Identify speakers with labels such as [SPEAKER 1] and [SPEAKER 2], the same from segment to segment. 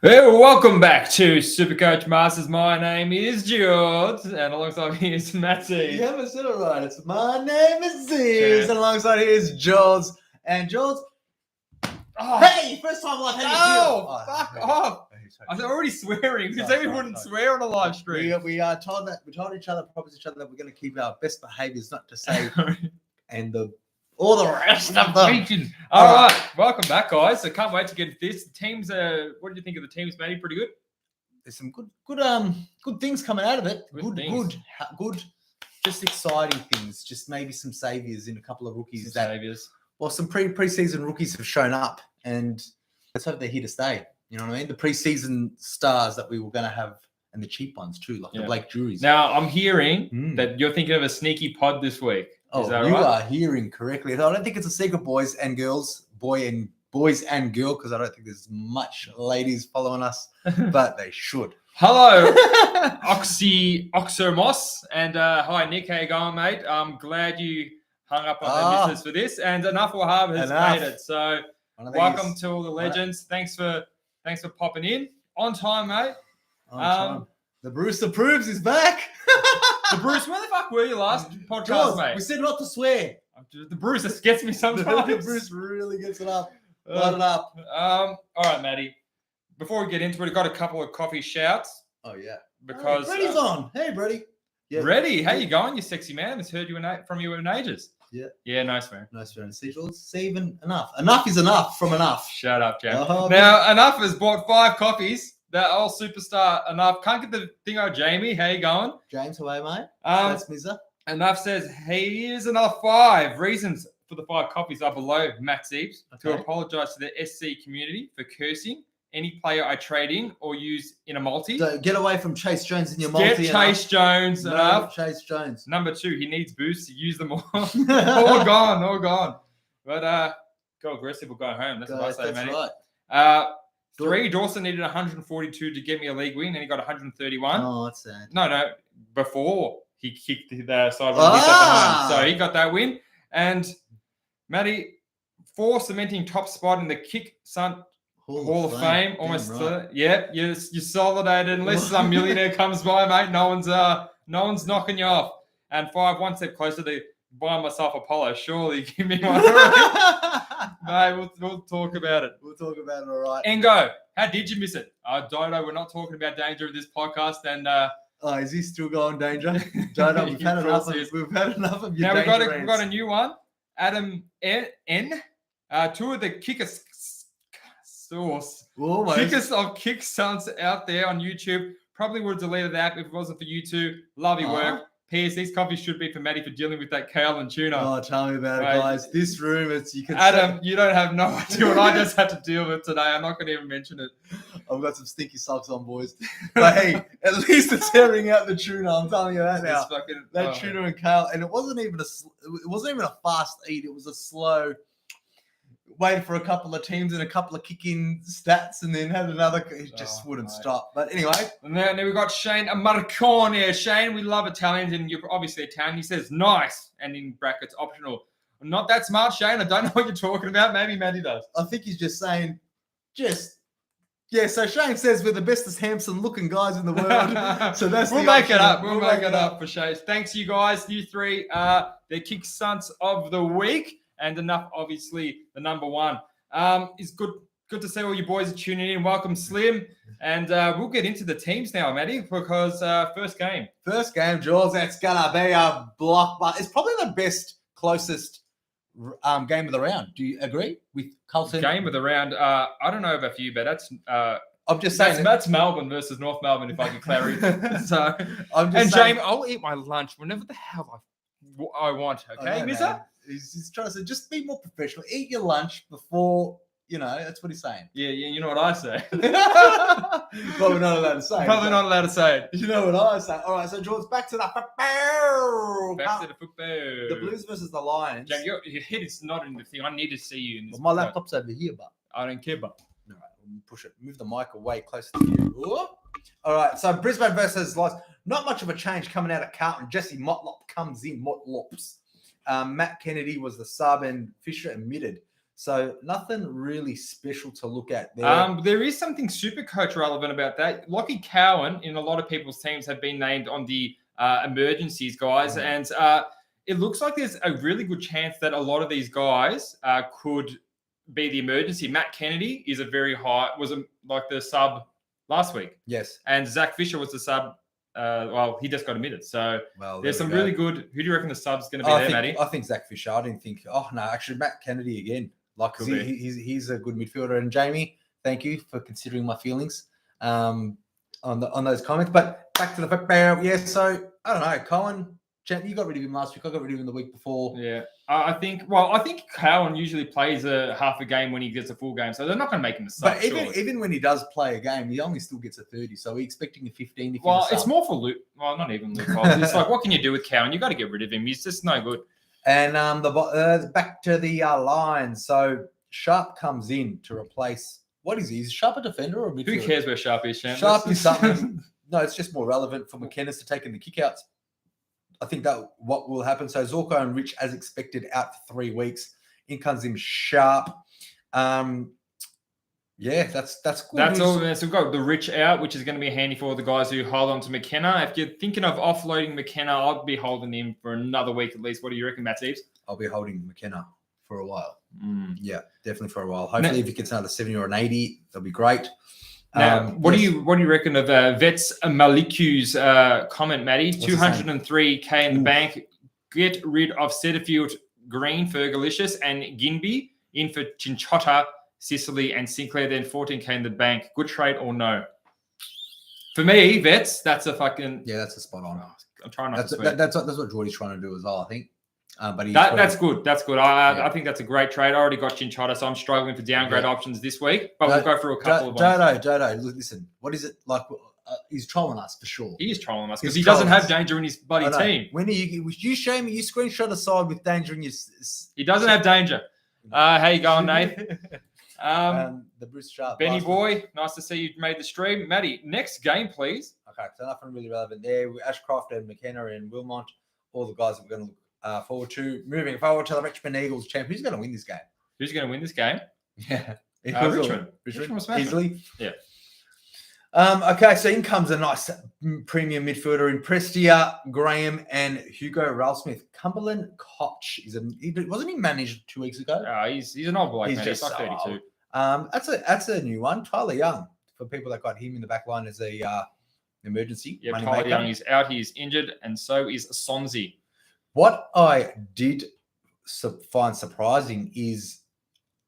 [SPEAKER 1] Hey, welcome back to SuperCoach Masters. My name is George, and alongside me is Matty.
[SPEAKER 2] You haven't said it right. It's my name is Zeus, and alongside here is George. And George, hey, first time live.
[SPEAKER 1] Fuck off! I was already swearing because everyone wouldn't swear on a live stream.
[SPEAKER 2] We told each other, promised each other that we're going to keep our best behaviours, not to say, and all the rest of them.
[SPEAKER 1] All right, welcome back, guys. I can't wait to get into this. The teams, what do you think of the teams, Matty? Pretty good.
[SPEAKER 2] There's some good things coming out of it. Good. Just exciting things. Just maybe some saviours in a couple of rookies. Some pre-season rookies have shown up, and let's hope they're here to stay. You know what I mean? The pre-season stars that we were going to have, and the cheap ones too, like the Blake Drury's.
[SPEAKER 1] Now, I'm hearing that you're thinking of a sneaky pod this week.
[SPEAKER 2] Oh, you are hearing correctly. I don't think it's a secret, boys and girls, boys and girl, because I don't think there's much ladies following us, but they should.
[SPEAKER 1] Hello, Oxomos, and hi, Nick. How you going, mate? I'm glad you hung up on the missus for this, and Enough Wahab has made it. So, welcome to all the legends. Thanks for popping in on time, mate.
[SPEAKER 2] The Bruce approves. He's back.
[SPEAKER 1] The Bruce, where the fuck were you last podcast, mate?
[SPEAKER 2] We said not to swear.
[SPEAKER 1] The Bruce just gets me sometimes.
[SPEAKER 2] The Bruce really gets it up. Light it up.
[SPEAKER 1] All right, Matty. Before we get into it, we've got a couple of coffee shouts.
[SPEAKER 2] Oh, yeah.
[SPEAKER 1] Because
[SPEAKER 2] Brady's on. Hey, Brady.
[SPEAKER 1] Yeah. Ready? How you going, you sexy man? I've heard from you in ages.
[SPEAKER 2] Yeah.
[SPEAKER 1] Yeah, nice, man.
[SPEAKER 2] Nice, man. See, even enough. Enough is enough from enough.
[SPEAKER 1] Shut up, Jack. Now, Enough has bought 5 coffees. That old superstar Enough. Can't get the thing out, Jamie. How you going?
[SPEAKER 2] James, away, mate. That's Mizza.
[SPEAKER 1] Enough says, here's another 5 reasons for the 5 coffees are below Max Eves to apologise to the SC community for cursing any player I trade in or use in a multi.
[SPEAKER 2] So get away from Chase Jones in your multi.
[SPEAKER 1] Get Chase Jones. Enough.
[SPEAKER 2] Chase Jones.
[SPEAKER 1] Number 2, he needs boosts. Use them all. all gone. But go aggressive or go home. That's what I say, man.
[SPEAKER 2] That's right.
[SPEAKER 1] 3, Dawson needed 142 to get me a league win, and he got 131.
[SPEAKER 2] Oh, that's sad.
[SPEAKER 1] No, before he kicked the side when he got the home. So he got that win. And, Matty, 4 cementing top spot in the Kick Stunt Hall of Fame. Almost, right. You're solidated. Unless some millionaire comes by, mate, no one's knocking you off. And 5, one step closer to buying myself a polo. Surely give me one. Mate, we'll talk about it.
[SPEAKER 2] We'll talk about it, all right.
[SPEAKER 1] Engo, how did you miss it? Dodo, we're not talking about danger in this podcast. And
[SPEAKER 2] is he still going danger? Dodo, we've had enough of your
[SPEAKER 1] now we've got a new one. Adam N. 2 of the kickers of kick stunts out there on YouTube. Probably would have deleted the app if it wasn't for you two. Love your work. P.S. These coffees should be for Matty for dealing with that kale and tuna.
[SPEAKER 2] Oh, tell me about it, guys. This room,
[SPEAKER 1] Adam, you don't have no idea what I just had to deal with today. I'm not going to even mention it.
[SPEAKER 2] I've got some stinky socks on, boys. But hey, at least it's tearing out the tuna. I'm telling you that now. That tuna and kale, and it wasn't even a fast eat. It was a slow. Waited for a couple of teams and a couple of kick-in stats, and then had another. It just wouldn't stop. But anyway,
[SPEAKER 1] and then we've got Shane Marcone. Shane, we love Italians, and you're obviously Italian. He says nice, and in brackets optional. I'm not that smart, Shane. I don't know what you're talking about. Maybe Matty does.
[SPEAKER 2] I think he's just saying, So Shane says we're the bestest handsome-looking guys in the world. So that's
[SPEAKER 1] we'll make it up. We'll make it up for Shane. Thanks, you guys. You 3 are the kick stunts of the week. And Enough, obviously, the number 1. It's good to see all you boys are tuning in. Welcome, Slim. And we'll get into the teams now, Matty, because first game.
[SPEAKER 2] First game, Jules. That's going to be a blockbuster. It's probably the best, closest game of the round. Do you agree with Carlton?
[SPEAKER 1] Game of the round. I don't know about you, but that's...
[SPEAKER 2] I'm just saying
[SPEAKER 1] that's Melbourne versus North Melbourne, if I can clarify. So, Jamie, I'll eat my lunch whenever the hell I want. Okay, Mizza?
[SPEAKER 2] He's trying to say, just be more professional. Eat your lunch before, that's what he's saying.
[SPEAKER 1] Yeah, you know what I say.
[SPEAKER 2] Probably not allowed to say.
[SPEAKER 1] Probably not allowed to say it.
[SPEAKER 2] You know what I say. All right, so George, back to the football. The Blues versus the Lions.
[SPEAKER 1] Jack, your head is not in the thing. I need to see you in this.
[SPEAKER 2] Well, my laptop's over here, but.
[SPEAKER 1] I don't care, but.
[SPEAKER 2] All right, push it. Move the mic away closer to you. Ooh. All right, so Brisbane versus Lions. Not much of a change coming out of Carlton. Jesse Motlop comes in. Motlops. Matt Kennedy was the sub and Fisher admitted. So nothing really special to look at there.
[SPEAKER 1] There is something SuperCoach relevant about that. Lockie Cowan in a lot of people's teams have been named on the emergencies, guys, and it looks like there's a really good chance that a lot of these guys could be the emergency. Matt Kennedy is like the sub last week.
[SPEAKER 2] Yes.
[SPEAKER 1] And Zach Fisher was the sub. He just got admitted. So there's some really good. Who do you reckon the sub's going to be Matty?
[SPEAKER 2] I think Zach Fisher. I didn't think. Oh no, actually Matt Kennedy again. Like he's a good midfielder. And Jamie, thank you for considering my feelings on those comments. But back to the fact, so I don't know, Cohen. You got rid of him last week. I got rid of him the week before.
[SPEAKER 1] Yeah, I think Cowan usually plays half a game when he gets a full game, so they're not going to make him a sub.
[SPEAKER 2] But even when he does play a game, he only still gets a 30. So we're expecting a 15.
[SPEAKER 1] It's more for loop. Well, not even loopholes. It's like, what can you do with Cowan? You got to get rid of him. He's just no good.
[SPEAKER 2] And back to the Lions. So Sharp comes in to replace. What is he? Is Sharp a defender or a midfielder?
[SPEAKER 1] Who cares where Sharp is, Sham?
[SPEAKER 2] Sharp is something. No, it's just more relevant for McKenna's to take in the kickouts. I think that what will happen. So Zorko and Rich, as expected, out for 3 weeks. In comes him Sharp. That's good.
[SPEAKER 1] That's all. So we've got the Rich out, which is going to be handy for all the guys who hold on to McKenna. If you're thinking of offloading McKenna, I'll be holding him for another week at least. What do you reckon, Matt Eves?
[SPEAKER 2] I'll be holding McKenna for a while. Yeah, definitely for a while. Hopefully, if he gets another 70 or an 80, that'll be great.
[SPEAKER 1] Now, what do you reckon of Vets Maliku's comment, Matty? 203K in the bank. Get rid of Setterfield, Green, Fergalicious, and Ginby. In for Chinchotta, Sicily, and Sinclair. Then 14K in the bank. Good trade or no? For me, Vets, that's a fucking...
[SPEAKER 2] Yeah, that's a spot on.
[SPEAKER 1] I'm trying not to swear.
[SPEAKER 2] That's what Geordie's trying to do as well, I think. But
[SPEAKER 1] that's good. That's good. I think that's a great trade. I already got Chinchotta, so I'm struggling for downgrade options this week. But we'll go through a couple of ones.
[SPEAKER 2] Dodo, listen. What is it like? He's trolling us for sure.
[SPEAKER 1] He is trolling us because he doesn't have Danger in his bloody team.
[SPEAKER 2] When you show me? You screenshot a side with Danger in your.
[SPEAKER 1] He doesn't have Danger. How you going, Nate?
[SPEAKER 2] The Bruce Sharp.
[SPEAKER 1] Benny boy, nice to see you made the stream. Matty, next game, please.
[SPEAKER 2] Okay, so nothing really relevant there. Ashcroft and McKenna and Wilmot, all the guys that we're going to look forward to. Moving forward to the Richmond Eagles champ. Who's going to win this game?
[SPEAKER 1] Who's going to win this game?
[SPEAKER 2] Yeah.
[SPEAKER 1] Richmond was
[SPEAKER 2] easily.
[SPEAKER 1] Yeah.
[SPEAKER 2] Okay, so in comes a nice premium midfielder in Prestia, Graham, and Hugo Ralsmith. Cumberland Koch wasn't he managed 2 weeks ago?
[SPEAKER 1] He's an old bloke. He's just like 32.
[SPEAKER 2] That's a new one. Tyler Young, for people that got him in the back line as a emergency.
[SPEAKER 1] Yeah, Tyler Young is out. He is injured, and so is Sonzi.
[SPEAKER 2] What I did find surprising is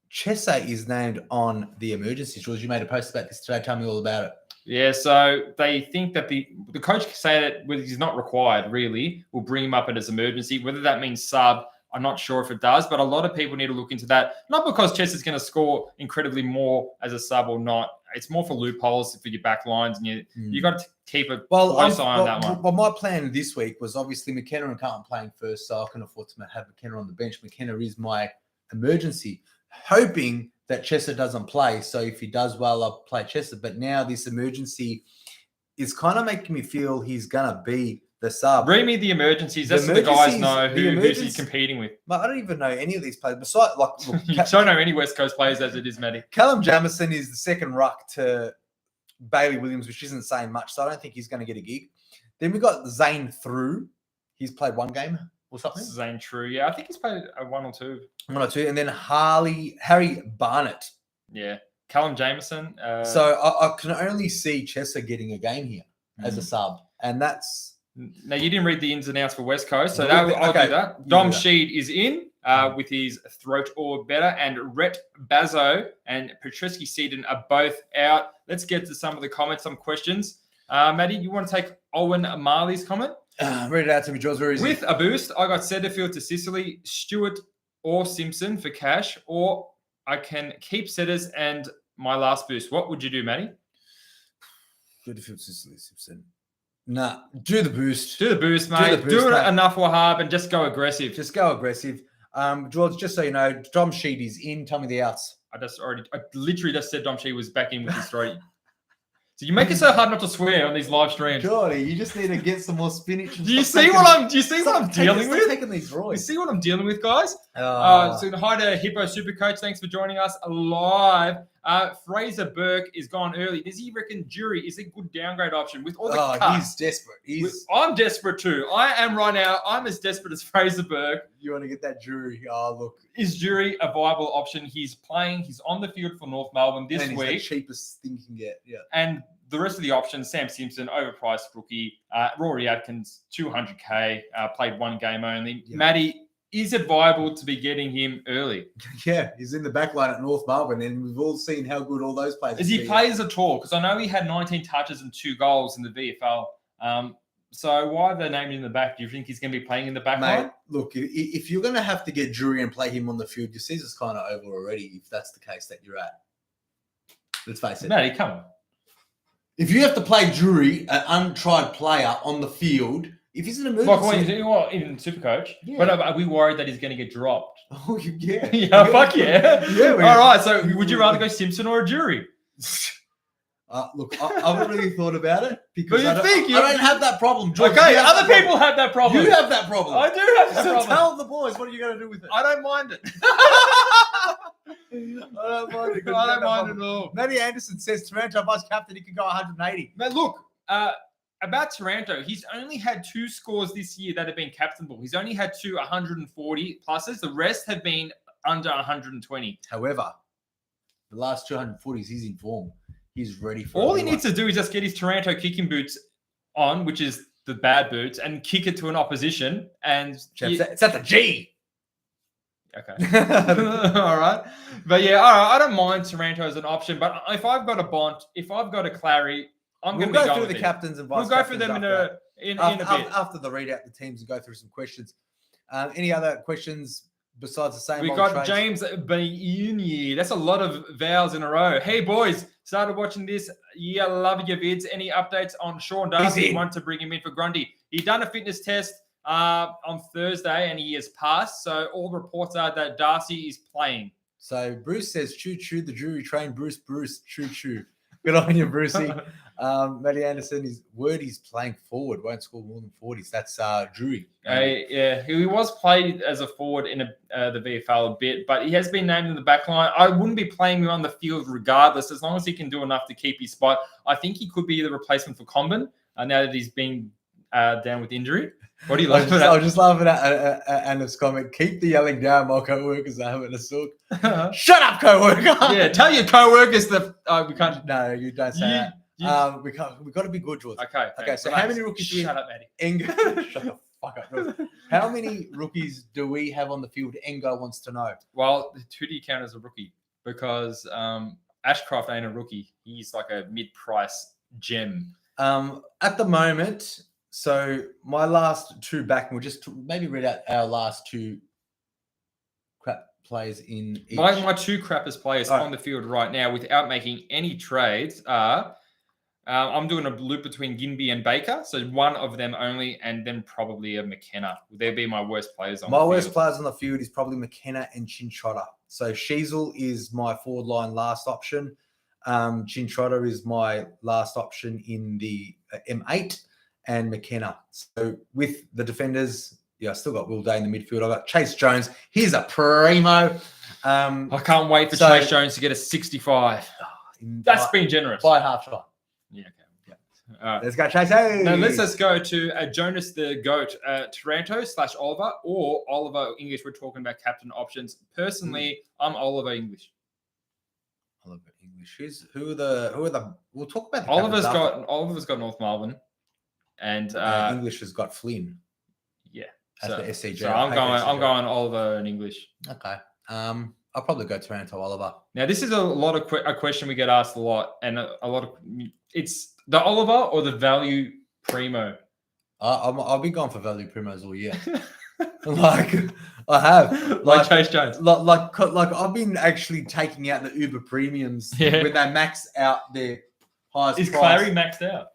[SPEAKER 2] Chesser is named on the emergency. George, you made a post about this today. Tell me all about it.
[SPEAKER 1] Yeah, so they think that the coach can say that whether he's not required, really, will bring him up as emergency. Whether that means sub, I'm not sure if it does, but a lot of people need to look into that. Not because Chesser's going to score incredibly more as a sub or not. It's more for loopholes for your back lines, and you got to keep a close eye on that one.
[SPEAKER 2] Well, my plan this week was obviously McKenna and Carlton playing first, so I can afford to have McKenna on the bench. McKenna is my emergency, hoping that Chesser doesn't play. So if he does well, I'll play Chesser. But now this emergency is kind of making me feel he's going to be the sub.
[SPEAKER 1] Read me the emergencies. That's what the guys know who's he competing with.
[SPEAKER 2] I don't even know any of these players. Besides,
[SPEAKER 1] you don't know any West Coast players as it is, Matty.
[SPEAKER 2] Callum Jamieson is the second ruck to Bailey Williams, which isn't saying much. So I don't think he's going to get a gig. Then we got Zane Through. He's played one game or something.
[SPEAKER 1] Zane True. Yeah, I think he's played one or two.
[SPEAKER 2] And then Harry Barnett.
[SPEAKER 1] Yeah. Callum Jamieson.
[SPEAKER 2] So I can only see Chesser getting a game here as a sub. And that's...
[SPEAKER 1] Now, you didn't read the ins and outs for West Coast, so I'll do that. Dom Sheed is in with his throat or better, and Rhett Bazzo and Petrisky Seaton are both out. Let's get to some of the comments, some questions. Matty, you want to take Owen Marley's comment?
[SPEAKER 2] Read it out to me, Jules. Where is
[SPEAKER 1] With a boost, I got Setterfield to Sicily, Stewart or Simpson for cash, or I can keep Setters and my last boost. What would you do, Matty?
[SPEAKER 2] Setterfield, Sicily, Simpson. Nah, do the boost.
[SPEAKER 1] Do the boost, mate. Do it enough wahab and just go aggressive.
[SPEAKER 2] George, just so you know, Dom Sheed is in. Tell me the outs.
[SPEAKER 1] I literally just said Dom Sheed was back in with his throat. So you make it so hard not to swear on these live streams.
[SPEAKER 2] Surely, you just need to get some more spinach.
[SPEAKER 1] Do you see what I'm dealing with?
[SPEAKER 2] Taking these
[SPEAKER 1] You
[SPEAKER 2] roids.
[SPEAKER 1] see what I'm dealing with, guys? So hi to Hippo SuperCoach. Thanks for joining us live. Fraser Burke is gone early. Does he reckon Jury is a good downgrade option with all the cuts?
[SPEAKER 2] He's desperate.
[SPEAKER 1] I'm desperate too. I am right now. I'm as desperate as Fraser Burke.
[SPEAKER 2] You want to get that Jury? Oh, look.
[SPEAKER 1] Is Jury a viable option? He's playing. He's on the field for North Melbourne this week.
[SPEAKER 2] He's the cheapest thing you can get. Yeah.
[SPEAKER 1] And the rest of the options, Sam Simpson, overpriced rookie. Rory Atkins, 200K, played one game only. Yeah. Matty, is it viable to be getting him early?
[SPEAKER 2] Yeah, he's in the back line at North Melbourne, and we've all seen how good all those players are.
[SPEAKER 1] As he plays at all, because I know he had 19 touches and 2 goals in the VFL. So why have they named him in the back? Do you think he's going to be playing in the back line?
[SPEAKER 2] Look, if you're going to have to get Jury and play him on the field, your season's kind of over already, if that's the case that you're at. Let's face it.
[SPEAKER 1] Matty, come on.
[SPEAKER 2] If you have to play Jury, an untried player on the field, if he's an emergency...
[SPEAKER 1] In SuperCoach? Yeah. But are we worried that he's going to get dropped?
[SPEAKER 2] Oh, yeah.
[SPEAKER 1] Yeah, fuck yeah.
[SPEAKER 2] Yeah.
[SPEAKER 1] All right, so would you rather go Simpson or a Jury?
[SPEAKER 2] Look, I haven't really thought about it because I don't have that problem.
[SPEAKER 1] George, okay, other people have that problem.
[SPEAKER 2] You have that problem.
[SPEAKER 1] I do have that problem.
[SPEAKER 2] Tell the boys, what are you going to do with it?
[SPEAKER 1] I don't mind it.
[SPEAKER 2] I don't mind it.
[SPEAKER 1] I don't mind it at all.
[SPEAKER 2] Matty Anderson says Taranto vice captain, he can go 180.
[SPEAKER 1] Now, look, about Taranto, he's only had 2 scores this year that have been captainable. He's only had 2 140 pluses. The rest have been under 120.
[SPEAKER 2] However, the last 240s, he's in form. He's ready for
[SPEAKER 1] all he needs to do is just get his Taranto kicking boots on, which is the bad boots, and kick it to an opposition. And
[SPEAKER 2] it's at the G.
[SPEAKER 1] Okay. All right. But yeah, all right. I don't mind Taranto as an option, but if I've got a Bont, if I've got a Clary, I'm going to go
[SPEAKER 2] through the captains and vice.
[SPEAKER 1] We'll go through them in a bit
[SPEAKER 2] after the read out the teams and go through some questions. Any other questions besides the same?
[SPEAKER 1] We got James Bayuni. That's a lot of vowels in a row. Hey boys, started watching this. Yeah, love your vids. Any updates on Sean Darcy? Want to bring him in for Grundy? He done a fitness test on Thursday and he has passed. So all reports are that Darcy is playing.
[SPEAKER 2] So Bruce says, choo choo, the Jury trained Bruce, choo choo. Good on you, Brucey. Matty Anderson, he's playing forward, won't score more than 40s. That's Drury.
[SPEAKER 1] Yeah, he was played as a forward in the VFL a bit, but he has been named in the back line. I wouldn't be playing him on the field regardless, as long as he can do enough to keep his spot. I think he could be the replacement for Comben now that he's been down with injury. What do you like?
[SPEAKER 2] I was just laughing at Anna's comment. Keep the yelling down while co-workers are having a sook. Shut up, co-worker.
[SPEAKER 1] Yeah, tell your co-workers that we can't.
[SPEAKER 2] No, you don't say that. We got to be good, George.
[SPEAKER 1] Okay.
[SPEAKER 2] So how many rookies do we have?
[SPEAKER 1] Shut up, Maddie.
[SPEAKER 2] Shut the fuck up. How many rookies do we have on the field? Engo wants to know.
[SPEAKER 1] Well, who do you count as a rookie? Because Ashcroft ain't a rookie. He's like a mid-price gem.
[SPEAKER 2] At the moment. So my last 2 back, we'll just maybe read out our last 2 crap players in each.
[SPEAKER 1] My 2 crappest players on the field right now without making any trades are, I'm doing a loop between Ginby and Baker. So one of them only, and then probably a McKenna. They'd be my worst players on the field.
[SPEAKER 2] My worst players on the field is probably McKenna and Chinchotta. So Sheasel is my forward line last option. Chinchotta is my last option in the M8. And McKenna. So with the defenders, I still got Will Day in the midfield. I got Chase Jones. He's a primo.
[SPEAKER 1] I can't wait for Chase Jones to get a 65. That's been generous.
[SPEAKER 2] By half shot.
[SPEAKER 1] Yeah, okay. Yeah. All right.
[SPEAKER 2] Let's go, Chase. Hey.
[SPEAKER 1] Now let's go to Jonas the Goat, Taranto/Oliver or Oliver English. We're talking about captain options. Personally, I'm Oliver English.
[SPEAKER 2] Oliver English. Who are the? We'll talk about the
[SPEAKER 1] Oliver's got North Melbourne. And
[SPEAKER 2] English has got Flynn.
[SPEAKER 1] Yeah.
[SPEAKER 2] At the SCG.
[SPEAKER 1] So I'm going Oliver and English.
[SPEAKER 2] Okay. I'll probably go Taranto Oliver.
[SPEAKER 1] Now this is a question we get asked a lot, and a lot of it's the Oliver or the value primo.
[SPEAKER 2] I've been going for value primos all year. I have
[SPEAKER 1] like Chase Jones.
[SPEAKER 2] Like I've been actually taking out the Uber premiums when they max out their highest price.
[SPEAKER 1] Is Clary maxed out?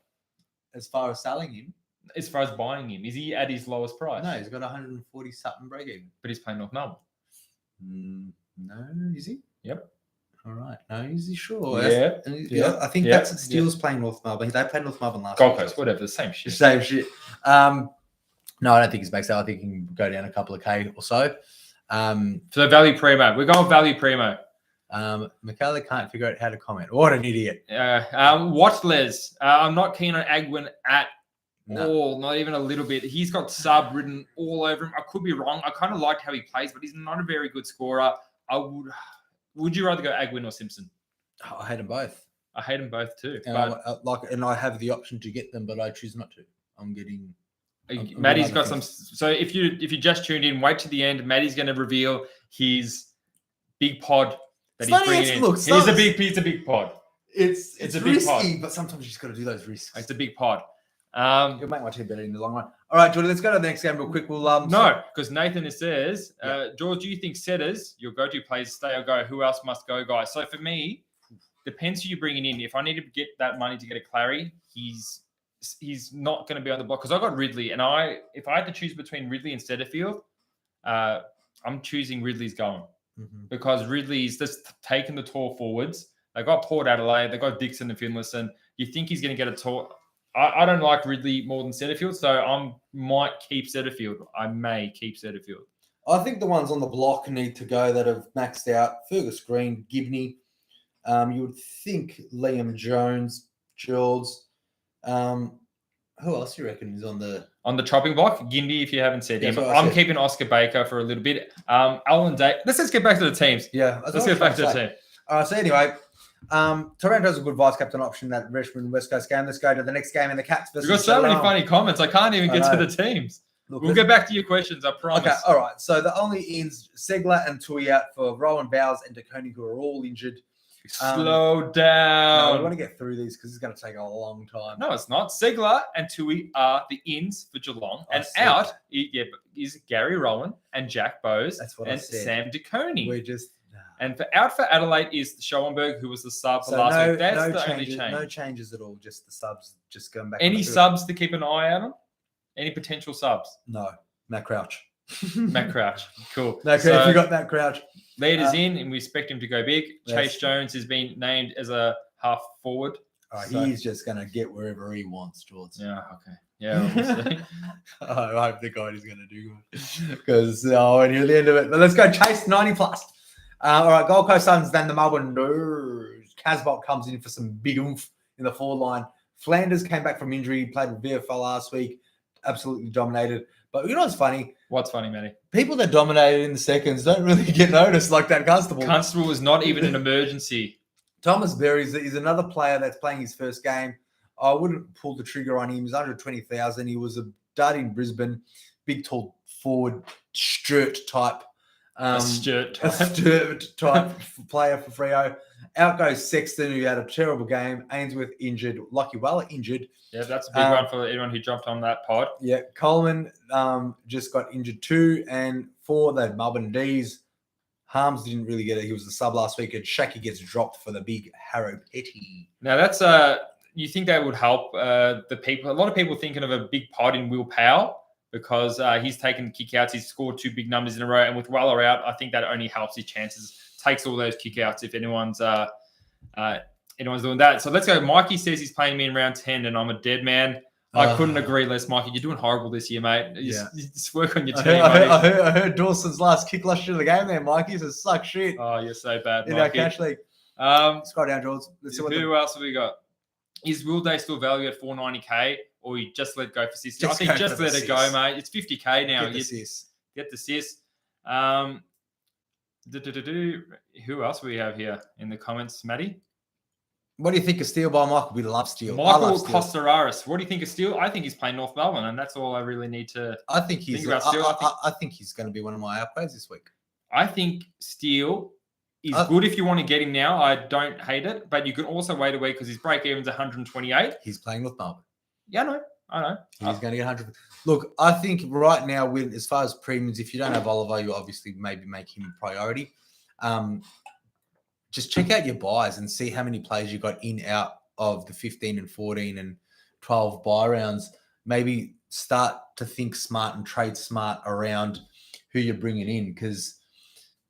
[SPEAKER 2] As far as selling him,
[SPEAKER 1] as far as buying him, is he at his lowest price?
[SPEAKER 2] No, he's got 140 something break even.
[SPEAKER 1] But he's playing North Melbourne.
[SPEAKER 2] No, is he?
[SPEAKER 1] Yep.
[SPEAKER 2] All right. No, is he sure?
[SPEAKER 1] Yeah.
[SPEAKER 2] I think that's Steelers playing North Melbourne. They played North Melbourne last
[SPEAKER 1] Gold
[SPEAKER 2] week.
[SPEAKER 1] Coast, whatever, the same shit.
[SPEAKER 2] Same shit. No, I don't think he's maxed out. I think he can go down a couple of K or so.
[SPEAKER 1] So value primo. We're going value primo.
[SPEAKER 2] Michaela can't figure out how to comment. What an idiot.
[SPEAKER 1] Watch Les. I'm not keen on Agwin at all, not even a little bit. He's got sub written all over him. I could be wrong. I kind of liked how he plays, but he's not a very good scorer. Would you rather go Agwin or Simpson?
[SPEAKER 2] I hate them both.
[SPEAKER 1] I hate them both too.
[SPEAKER 2] And I have the option to get them, but I choose not to.
[SPEAKER 1] Maddie's got some. So if you just tuned in, wait to the end. Maddie's going to reveal his big pod that he's bringing in. It's a big pod.
[SPEAKER 2] It's
[SPEAKER 1] a big
[SPEAKER 2] risky,
[SPEAKER 1] pod.
[SPEAKER 2] But sometimes you just got to do those risks.
[SPEAKER 1] It's a big pod.
[SPEAKER 2] It'll make my team better in the long run. All right, Jordan, let's go to the next game real quick.
[SPEAKER 1] No, because Nathan says, George, do you think setters, your go-to players, stay or go? Who else must go, guys? So for me, depends who you're bringing in. If I need to get that money to get a Clary, he's not going to be on the block because I got Ridley, and if I had to choose between Ridley and Setterfield, I'm choosing Ridley's going because Ridley's just taking the tall forwards. They got Port Adelaide, they got Dixon and Finlayson. You think he's going to get a tall? I don't like Ridley more than Setterfield, so I might keep Setterfield. I may keep Setterfield.
[SPEAKER 2] I think the ones on the block need to go that have maxed out. Fergus Green, Gibney. You would think Liam Jones, Jules. Who else do you reckon is on the
[SPEAKER 1] chopping block? Gindy, if you haven't said him. I'm keeping Oscar Baker for a little bit. Alan Day. Let's just get back to the teams.
[SPEAKER 2] Yeah,
[SPEAKER 1] let's get back to the team.
[SPEAKER 2] All right. So anyway, Toronto's a good vice captain option that Richmond West Coast game. Let's go to the next game in the Cats.
[SPEAKER 1] We've got so many funny comments. I can't even get to the teams. Look, we'll get back to your questions. I promise.
[SPEAKER 2] Okay. All right. So the only ins Segler and Tui out for Rowan Bowles and DeConey, who are all injured.
[SPEAKER 1] Slow down.
[SPEAKER 2] No, we want to get through these because it's going to take a long time.
[SPEAKER 1] No, it's not. Segler and Tui are the ins for Geelong. And out is Gary Rowan and Jack Bowes and Sam DeConey.
[SPEAKER 2] We're just...
[SPEAKER 1] And out for Adelaide is Schoenberg, who was the sub for last week. That's the only change.
[SPEAKER 2] No changes at all. Just the subs. Just going back.
[SPEAKER 1] Any subs to keep an eye out on? Any potential subs?
[SPEAKER 2] No. Matt Crouch.
[SPEAKER 1] Matt Crouch. Cool.
[SPEAKER 2] Matt Crouch. You got Matt Crouch.
[SPEAKER 1] Lead is in, and we expect him to go big. Chase Jones has been named as a half forward.
[SPEAKER 2] He's just going to get wherever he wants, George.
[SPEAKER 1] Yeah, okay. Yeah,
[SPEAKER 2] I hope the guy is going to do good. Because when you're at the end of it. But let's go Chase 90 plus. All right, Gold Coast Suns, then the Melbourne Casbolt comes in for some big oomph in the forward line. Flanders came back from injury, played with VFL last week, absolutely dominated. But you know what's funny?
[SPEAKER 1] What's funny, Matty?
[SPEAKER 2] People that dominated in the seconds don't really get noticed like that Constable.
[SPEAKER 1] Constable is not even an emergency.
[SPEAKER 2] Thomas Berry is another player that's playing his first game. I wouldn't pull the trigger on him. He's 120,000. He was a dud in Brisbane, big, tall forward, Sturt type.
[SPEAKER 1] A Sturt
[SPEAKER 2] type player for Freo. Out goes Sexton, who had a terrible game. Ainsworth injured. Lucky Weller injured.
[SPEAKER 1] Yeah, that's a big one for anyone who jumped on that pod.
[SPEAKER 2] Yeah, Coleman just got injured too. And for the Melbourne D's, Harms didn't really get it. He was the sub last week, and Shaki gets dropped for the big Harrow Petty.
[SPEAKER 1] Now that's you think that would help the people? A lot of people thinking of a big pod in Will Powell because he's taken kickouts. He's scored 2 big numbers in a row, and with Weller out, I think that only helps his chances. Takes all those kickouts if anyone's doing that. So let's go. Mikey says he's playing me in round 10, and I'm a dead man. I couldn't agree less, Mikey. You're doing horrible this year, mate. You just work on your team.
[SPEAKER 2] I heard Dawson's last kick last year of the game there, Mikey. So suck shit.
[SPEAKER 1] Oh, you're so bad, Mikey.
[SPEAKER 2] In our cash league. Scroll down, George. Let's see
[SPEAKER 1] who else have we got? Is Will Day still value at 490k, or you just let go for sis? I think just let it go, mate. It's 50k now. Get the sis. Who else we have here in the comments, Matty?
[SPEAKER 2] What do you think of Steele by Michael? We love Steele.
[SPEAKER 1] Michael Costararis. What do you think of Steele? I think he's playing North Melbourne, and that's all I really need to think about Steele.
[SPEAKER 2] I think he's going to be one of my outplays this week.
[SPEAKER 1] I think Steele is good if you want to get him now. I don't hate it, but you can also wait a week because his break even's 128.
[SPEAKER 2] He's playing North Melbourne.
[SPEAKER 1] Yeah, I know.
[SPEAKER 2] He's going to get 100. Look, I think right now, with as far as premiums, if you don't have Oliver, you obviously maybe make him a priority. Just check out your buys and see how many players you got in out of the 15 and 14 and 12 buy rounds. Maybe start to think smart and trade smart around who you're bringing in because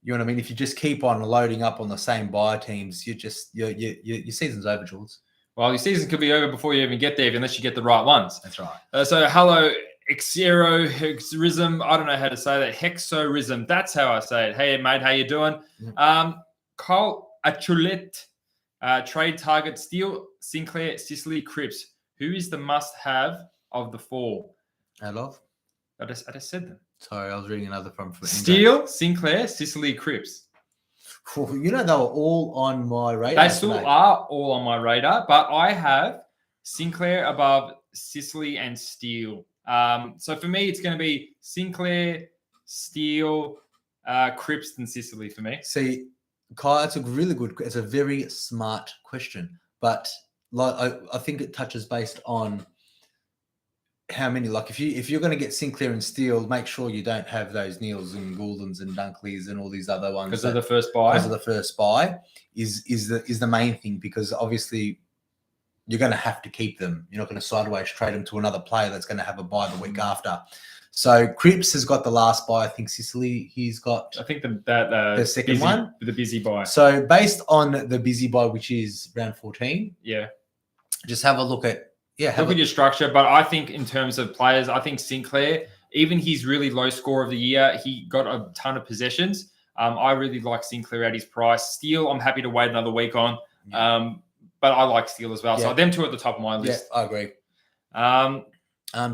[SPEAKER 2] You know what I mean? If you just keep on loading up on the same buy teams, your season's over, Jules.
[SPEAKER 1] Well, your season could be over before you even get there, unless you get the right ones.
[SPEAKER 2] That's right.
[SPEAKER 1] So, hello, Hexerism. I don't know how to say that. Hexorism. That's how I say it. Hey, mate, how you doing? Carl Achulet, trade target, Steele, Sinclair, Sicily, Cripps. Who is the must-have of the 4?
[SPEAKER 2] I
[SPEAKER 1] just said them.
[SPEAKER 2] Sorry, I was reading another from
[SPEAKER 1] Steele, Sinclair, Sicily, Cripps.
[SPEAKER 2] You know, they were all on my radar.
[SPEAKER 1] They still are all on my radar, but I have Sinclair above Sicily and Steele. So for me, it's going to be Sinclair, Steele, Cripps, and Sicily for me.
[SPEAKER 2] See, Kyle, it's a very smart question, but like I think it touches based on how many. Like if you're going to get Sinclair and Steele, make sure you don't have those Neils and Gouldens and Dunkleys and all these other ones
[SPEAKER 1] because of the first buy.
[SPEAKER 2] Because of the first buy is the main thing, because obviously you're going to have to keep them. You're not going to sideways trade them to another player that's going to have a buy the week after. So Cripps has got the last buy. I think Sicily, he's got.
[SPEAKER 1] I think the
[SPEAKER 2] second one,
[SPEAKER 1] the busy buy.
[SPEAKER 2] So based on the busy buy, which is round 14, just have a look at look
[SPEAKER 1] at your structure. But I think in terms of players, I think Sinclair, even his really low score of the year, he got a ton of possessions. I really like Sinclair at his price. Steele, I'm happy to wait another week on. But I like Steele as well. So them two at the top of my list.
[SPEAKER 2] Yeah, I agree.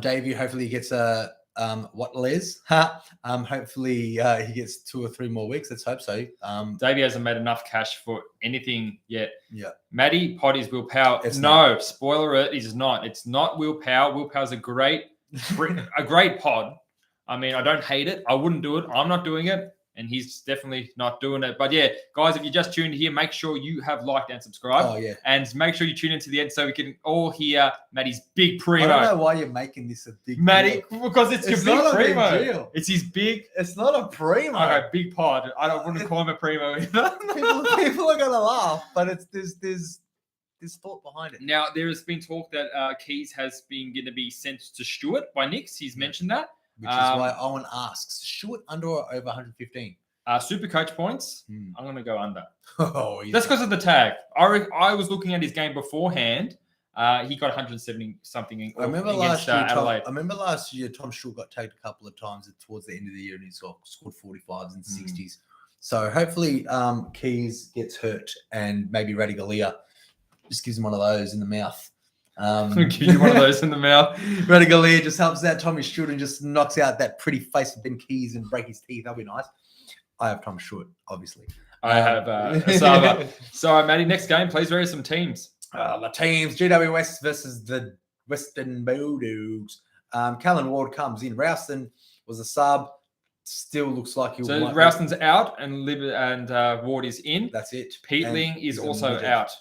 [SPEAKER 2] Davey, hopefully he gets hopefully he gets 2 or 3 more weeks. Let's hope so.
[SPEAKER 1] Davey hasn't made enough cash for anything yet.
[SPEAKER 2] Yeah.
[SPEAKER 1] Matty, pod is Will Power. No, spoiler it is not. It's not Will Power. Will Power's a great pod. I mean, I don't hate it. I wouldn't do it. I'm not doing it. And he's definitely not doing it. But yeah, guys, if you just tuned here, make sure you have liked and subscribed.
[SPEAKER 2] Oh, yeah.
[SPEAKER 1] And make sure you tune into the end so we can all hear Matty's big primo.
[SPEAKER 2] I don't know why you're making this a big
[SPEAKER 1] Matty,
[SPEAKER 2] deal.
[SPEAKER 1] because it's your big primo.
[SPEAKER 2] Big deal.
[SPEAKER 1] It's his big.
[SPEAKER 2] It's not a primo.
[SPEAKER 1] Okay, big pod. I wouldn't call him a primo either.
[SPEAKER 2] people are going to laugh, but there's thought behind it.
[SPEAKER 1] Now, there has been talk that Keys has been going to be sent to Stuart by Nix. He's mentioned that.
[SPEAKER 2] Which is why Owen asks, Stuart under or over 115?
[SPEAKER 1] SuperCoach points, I'm going to go under.
[SPEAKER 2] Oh, yeah.
[SPEAKER 1] That's because of the tag. I was looking at his game beforehand. He got 170 something against Adelaide.
[SPEAKER 2] I remember last year Tom Stewart got tagged a couple of times towards the end of the year and he scored 45s and 60s. So hopefully Keys gets hurt and maybe Radigalia just gives him one of those in the mouth.
[SPEAKER 1] Give you one of those in the mouth.
[SPEAKER 2] Radigalia just helps out Tommy Stewart and just knocks out that pretty face of Ben Keys and break his teeth. That'll be nice. I have Tom Stewart, obviously. I have
[SPEAKER 1] Asava. So, Matty, next game, please vary some teams.
[SPEAKER 2] The teams, GW West versus the Western Bulldogs. Callan Ward comes in. Ralston was a sub. Still looks like he'll.
[SPEAKER 1] So Ralston's out and Ward is in.
[SPEAKER 2] That's it.
[SPEAKER 1] Peatling is also out.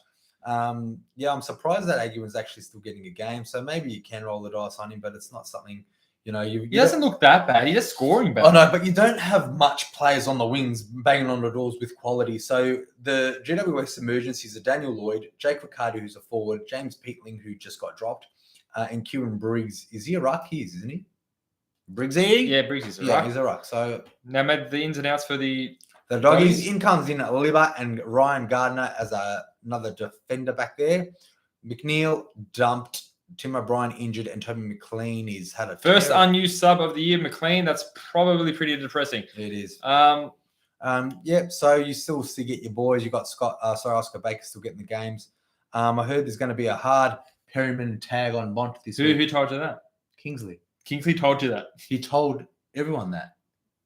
[SPEAKER 2] I'm surprised that Aguin's actually still getting a game. So maybe you can roll the dice on him, but it's not something. He
[SPEAKER 1] doesn't look that bad. He's just scoring better.
[SPEAKER 2] Oh, no, but you don't have much players on the wings banging on the doors with quality. So the GWS emergencies are Daniel Lloyd, Jake Riccardo, who's a forward, James Peatling, who just got dropped, and Kieran Briggs. Is he a ruck? He is, isn't he? Briggsy?
[SPEAKER 1] Yeah, Briggs is a ruck.
[SPEAKER 2] Yeah, he's a ruck. So
[SPEAKER 1] now, made the ins and outs for the
[SPEAKER 2] doggies. In comes in Libba and Ryan Gardner as another defender back there. McNeil dumped. Tim O'Brien injured and Toby McLean is had a
[SPEAKER 1] first unused sub of the year. McLean, that's probably pretty depressing.
[SPEAKER 2] It is. So you still get your boys. You got Oscar Baker still getting the games. I heard there's going to be a hard Perryman tag on Bont this week.
[SPEAKER 1] Who told you that?
[SPEAKER 2] Kingsley
[SPEAKER 1] told you that.
[SPEAKER 2] He told everyone that.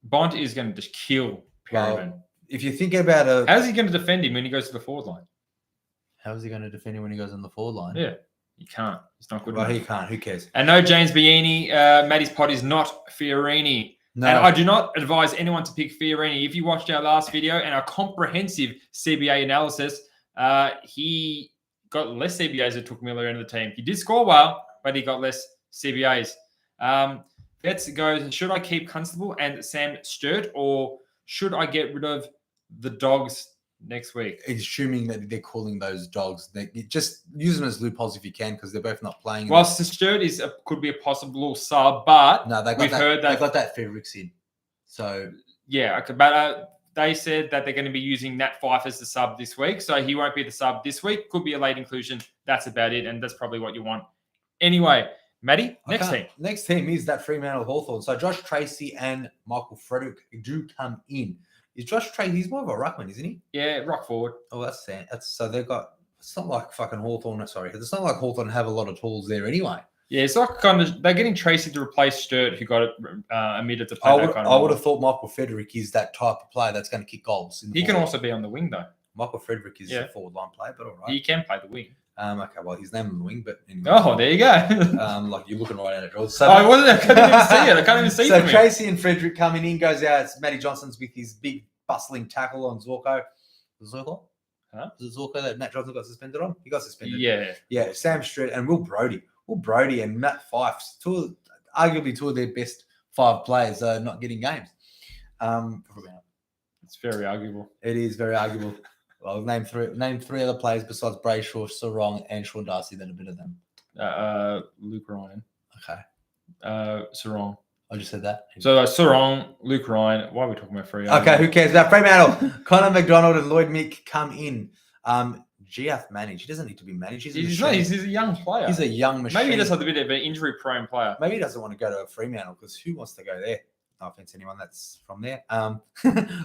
[SPEAKER 1] Bont is going to just kill Perryman.
[SPEAKER 2] Well, if you think about
[SPEAKER 1] how's he going to defend him when he goes to the forward line?
[SPEAKER 2] How is he going to defend him when he goes on the forward line?
[SPEAKER 1] Yeah. He can't. It's not good
[SPEAKER 2] enough.
[SPEAKER 1] He
[SPEAKER 2] can't. Who cares?
[SPEAKER 1] And no, James Bieni. Matty's pod is not Fiorini. No. And I do not advise anyone to pick Fiorini. If you watched our last video and our comprehensive CBA analysis, he got less CBAs that took Miller into the team. He did score well, but he got less CBAs. Let's go. Should I keep Constable and Sam Sturt, or should I get rid of the Dogs next week?
[SPEAKER 2] Assuming that they're calling those Dogs, they just use them as loopholes if you can, because they're both not playing.
[SPEAKER 1] Well, Sturt could be a possible sub, but
[SPEAKER 2] no, we've heard that they've got that Fairix in. So
[SPEAKER 1] yeah, okay, but they said that they're going to be using Nat Fyfe as the sub this week. So he won't be the sub this week. Could be a late inclusion. That's about it. And that's probably what you want. Anyway, Matty, next team.
[SPEAKER 2] Next team is that Fremantle Hawthorn. So Josh Tracy and Michael Frederick do come in. Is Josh Tracy, he's more of a ruckman, isn't he?
[SPEAKER 1] Yeah, rock forward.
[SPEAKER 2] Oh, that's sad. So they've got, it's not like fucking Hawthorn. Sorry. It's not like Hawthorn have a lot of tools there anyway.
[SPEAKER 1] Yeah, it's like they're getting Tracy to replace Sturt, who got it omitted to play
[SPEAKER 2] I would have thought Michael Frederick is that type of player that's going to kick goals.
[SPEAKER 1] He can also be on the wing, though.
[SPEAKER 2] Michael Frederick is a forward line player, but all right.
[SPEAKER 1] He can play the wing.
[SPEAKER 2] Okay, well, his name on the wing, but anyway.
[SPEAKER 1] Oh, there you go.
[SPEAKER 2] Like you're looking right at it, George. So,
[SPEAKER 1] I couldn't even see it. I can't even see it.
[SPEAKER 2] So Tracy and Frederick coming in, goes out. It's Matty Johnson's with his big bustling tackle on Zorko. Zorko? Huh? Was it Zorko that Matt Johnson got suspended on? He got suspended.
[SPEAKER 1] Yeah.
[SPEAKER 2] Yeah, Sam Strait and Will Brodie. Will Brodie and Matt Fyfe, arguably two of their best 5 players, are not getting games.
[SPEAKER 1] It's very arguable.
[SPEAKER 2] It is very arguable. Well, name three other players besides Brayshaw, Sarong, and Sean Darcy that are better than
[SPEAKER 1] Luke Ryan.
[SPEAKER 2] Okay.
[SPEAKER 1] Sarong.
[SPEAKER 2] I just said that.
[SPEAKER 1] So Sarong, Luke Ryan. Why are we talking about Freo?
[SPEAKER 2] Okay, who cares about Fremantle? Connor McDonald and Lloyd Mick come in. Giath managed. He doesn't need to be managed.
[SPEAKER 1] He's a young player.
[SPEAKER 2] He's a young machine.
[SPEAKER 1] Maybe he just has a bit of an injury-prone player.
[SPEAKER 2] Maybe he doesn't want to go to a Fremantle because who wants to go there? No offense to anyone that's from there.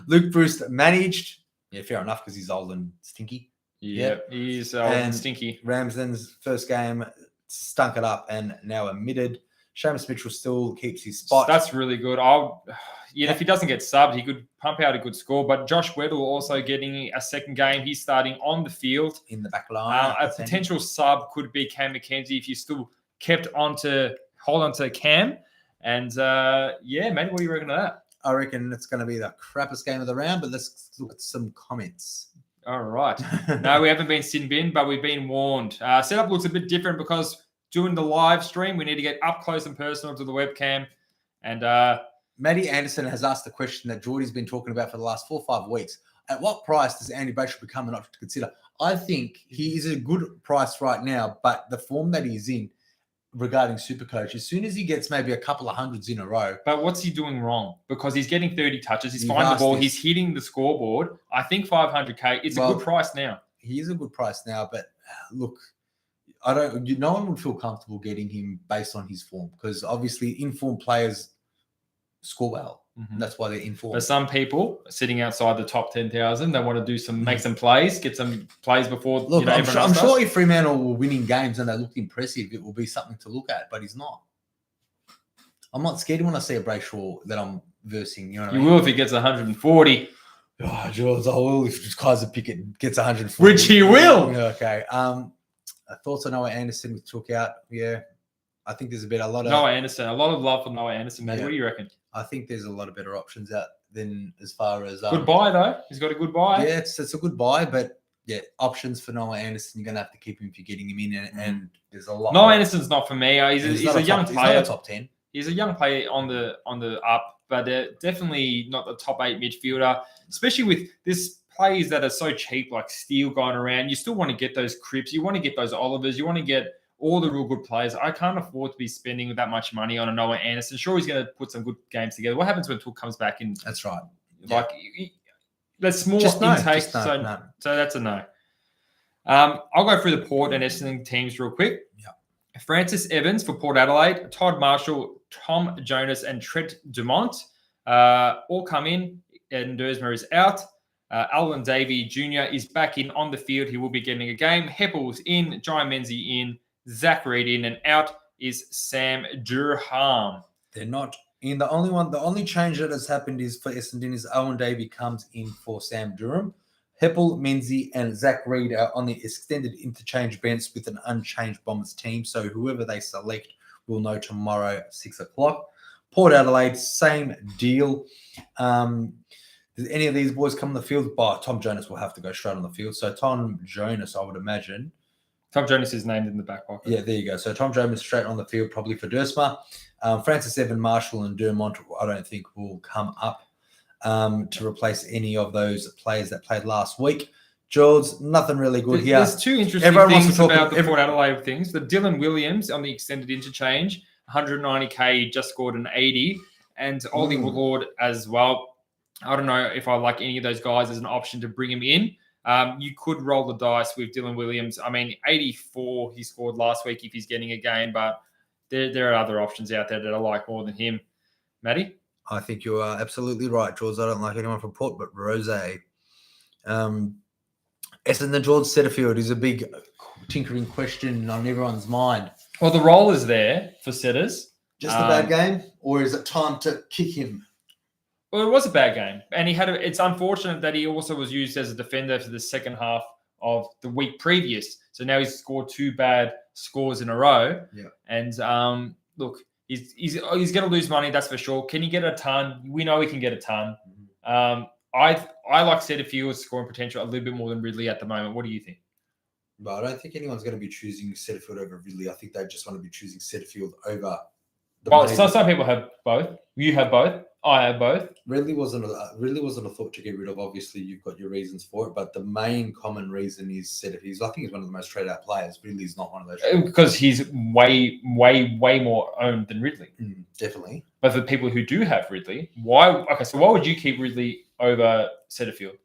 [SPEAKER 2] Luke Bruce managed. Yeah, fair enough because he's old and stinky.
[SPEAKER 1] Yeah, he's old and stinky.
[SPEAKER 2] Ramsden's first game stunk it up and now omitted. Seamus Mitchell still keeps his spot.
[SPEAKER 1] That's really good. If he doesn't get subbed, he could pump out a good score. But Josh Weddle also getting a second game. He's starting on the field.
[SPEAKER 2] In the back line.
[SPEAKER 1] A potential sub could be Cam McKenzie if you still hold on to Cam. And, mate, what do you reckon of that?
[SPEAKER 2] I reckon it's going to be the crappiest game of the round, but let's look at some comments.
[SPEAKER 1] All right. No, we haven't been sin bin, but we've been warned. Setup looks a bit different because doing the live stream, we need to get up close and personal to the webcam. And
[SPEAKER 2] Matty Anderson has asked the question that Geordie's been talking about for the last 4 or 5 weeks. At what price does Andy Brayshaw become an option to consider? I think he is a good price right now, but the form that he's in regarding SuperCoach, as soon as he gets maybe a couple of hundreds in a row.
[SPEAKER 1] But what's he doing wrong? Because he's getting 30 touches. He's finding the ball. He's hitting the scoreboard. I think 500K. It's a good price now.
[SPEAKER 2] He is a good price now, but look, no one would feel comfortable getting him based on his form because obviously informed players score well. Mm-hmm. That's why they're informed.
[SPEAKER 1] But some people sitting outside the top 10,000, they want to do make some plays, get some plays before.
[SPEAKER 2] Look, I'm sure if Fremantle were winning games and they looked impressive, it will be something to look at. But he's not. I'm not scared when I see a Brayshaw that I'm versing. You know what I mean?
[SPEAKER 1] You will if he gets 140.
[SPEAKER 2] Oh, Jules, I will if Kaiser Pickett gets 140.
[SPEAKER 1] Which he will.
[SPEAKER 2] Okay. Thoughts on Noah Anderson with took out? Yeah. I think there's a lot of
[SPEAKER 1] Noah Anderson. A lot of love for Noah Anderson, man. Yeah. What do you reckon?
[SPEAKER 2] I think there's a lot of better options out than as far as
[SPEAKER 1] good buy though. He's got a good buy.
[SPEAKER 2] Yeah, it's a good buy, but yeah, options for Noah Anderson. You're gonna have to keep him if you're getting him in, and there's a lot.
[SPEAKER 1] Noah Anderson's not for me. He's a young player.
[SPEAKER 2] He's not a top 10.
[SPEAKER 1] He's a young player on the up, but definitely not the top 8 midfielder. Especially with this players that are so cheap, like Steele going around. You still want to get those Cripps. You want to get those Olivers. You want to get all the real good players. I can't afford to be spending that much money on a Noah Anderson. Sure, he's going to put some good games together. What happens when Took comes back in?
[SPEAKER 2] That's right.
[SPEAKER 1] Like, there's small intake.
[SPEAKER 2] No.
[SPEAKER 1] So that's a no. I'll go through the Port and Essendon teams real quick.
[SPEAKER 2] Yeah.
[SPEAKER 1] Francis Evans for Port Adelaide, Todd Marshall, Tom Jonas, and Trent Dumont all come in, and Dersmer is out. Alwyn Davey Jr. is back in on the field. He will be getting a game. Heppel's in, Jai Menzies in, Zach Reid in, and out is Sam Durham.
[SPEAKER 2] They're not in. The only change that has happened is for Essendon is Owen Davey comes in for Sam Durham. Heppel, Menzies, and Zach Reid are on the extended interchange bench with an unchanged Bombers team. So whoever they select, we'll know tomorrow at 6 o'clock. Port Adelaide, same deal. Does any of these boys come on the field? Tom Jonas will have to go straight on the field. So Tom Jonas, I would imagine.
[SPEAKER 1] Tom Jonas is named in the back pocket.
[SPEAKER 2] Yeah, there you go. So Tom Jonas straight on the field, probably for Dersmer. Francis Evan, Marshall, and Dumont, I don't think will come up to replace any of those players that played last week. George, nothing really good here.
[SPEAKER 1] There's two interesting things about the Port Adelaide things. The Dylan Williams on the extended interchange, 190K, just scored an 80, and Ollie Ward as well. I don't know if I like any of those guys as an option to bring him in. You could roll the dice with Dylan Williams. I mean, 84 he scored last week if he's getting a game, but there are other options out there that I like more than him. Matty?
[SPEAKER 2] I think you are absolutely right, George. I don't like anyone from Port, but Rose. Essendon George Setterfield is a big tinkering question on everyone's mind.
[SPEAKER 1] Well, the role is there for setters.
[SPEAKER 2] Just a bad game, or is it time to kick him?
[SPEAKER 1] Well, it was a bad game, and it's unfortunate that he also was used as a defender for the second half of the week previous. So now he's scored 2 bad scores in a row.
[SPEAKER 2] Yeah.
[SPEAKER 1] And look, he's going to lose money, that's for sure. Can he get a ton? We know he can get a ton. I like Setterfield's scoring potential a little bit more than Ridley at the moment. What do you think?
[SPEAKER 2] But I don't think anyone's going to be choosing Setterfield over Ridley. I think they just want to be choosing Setterfield over.
[SPEAKER 1] Some people have both. You have both. I have both.
[SPEAKER 2] Ridley wasn't a thought to get rid of. Obviously, you've got your reasons for it, but the main common reason is Setterfield. I think he's one of the most traded out players. Ridley's not one of those.
[SPEAKER 1] Because he's way more owned than Ridley.
[SPEAKER 2] Definitely.
[SPEAKER 1] But for people who do have Ridley, why would you keep Ridley over Setterfield?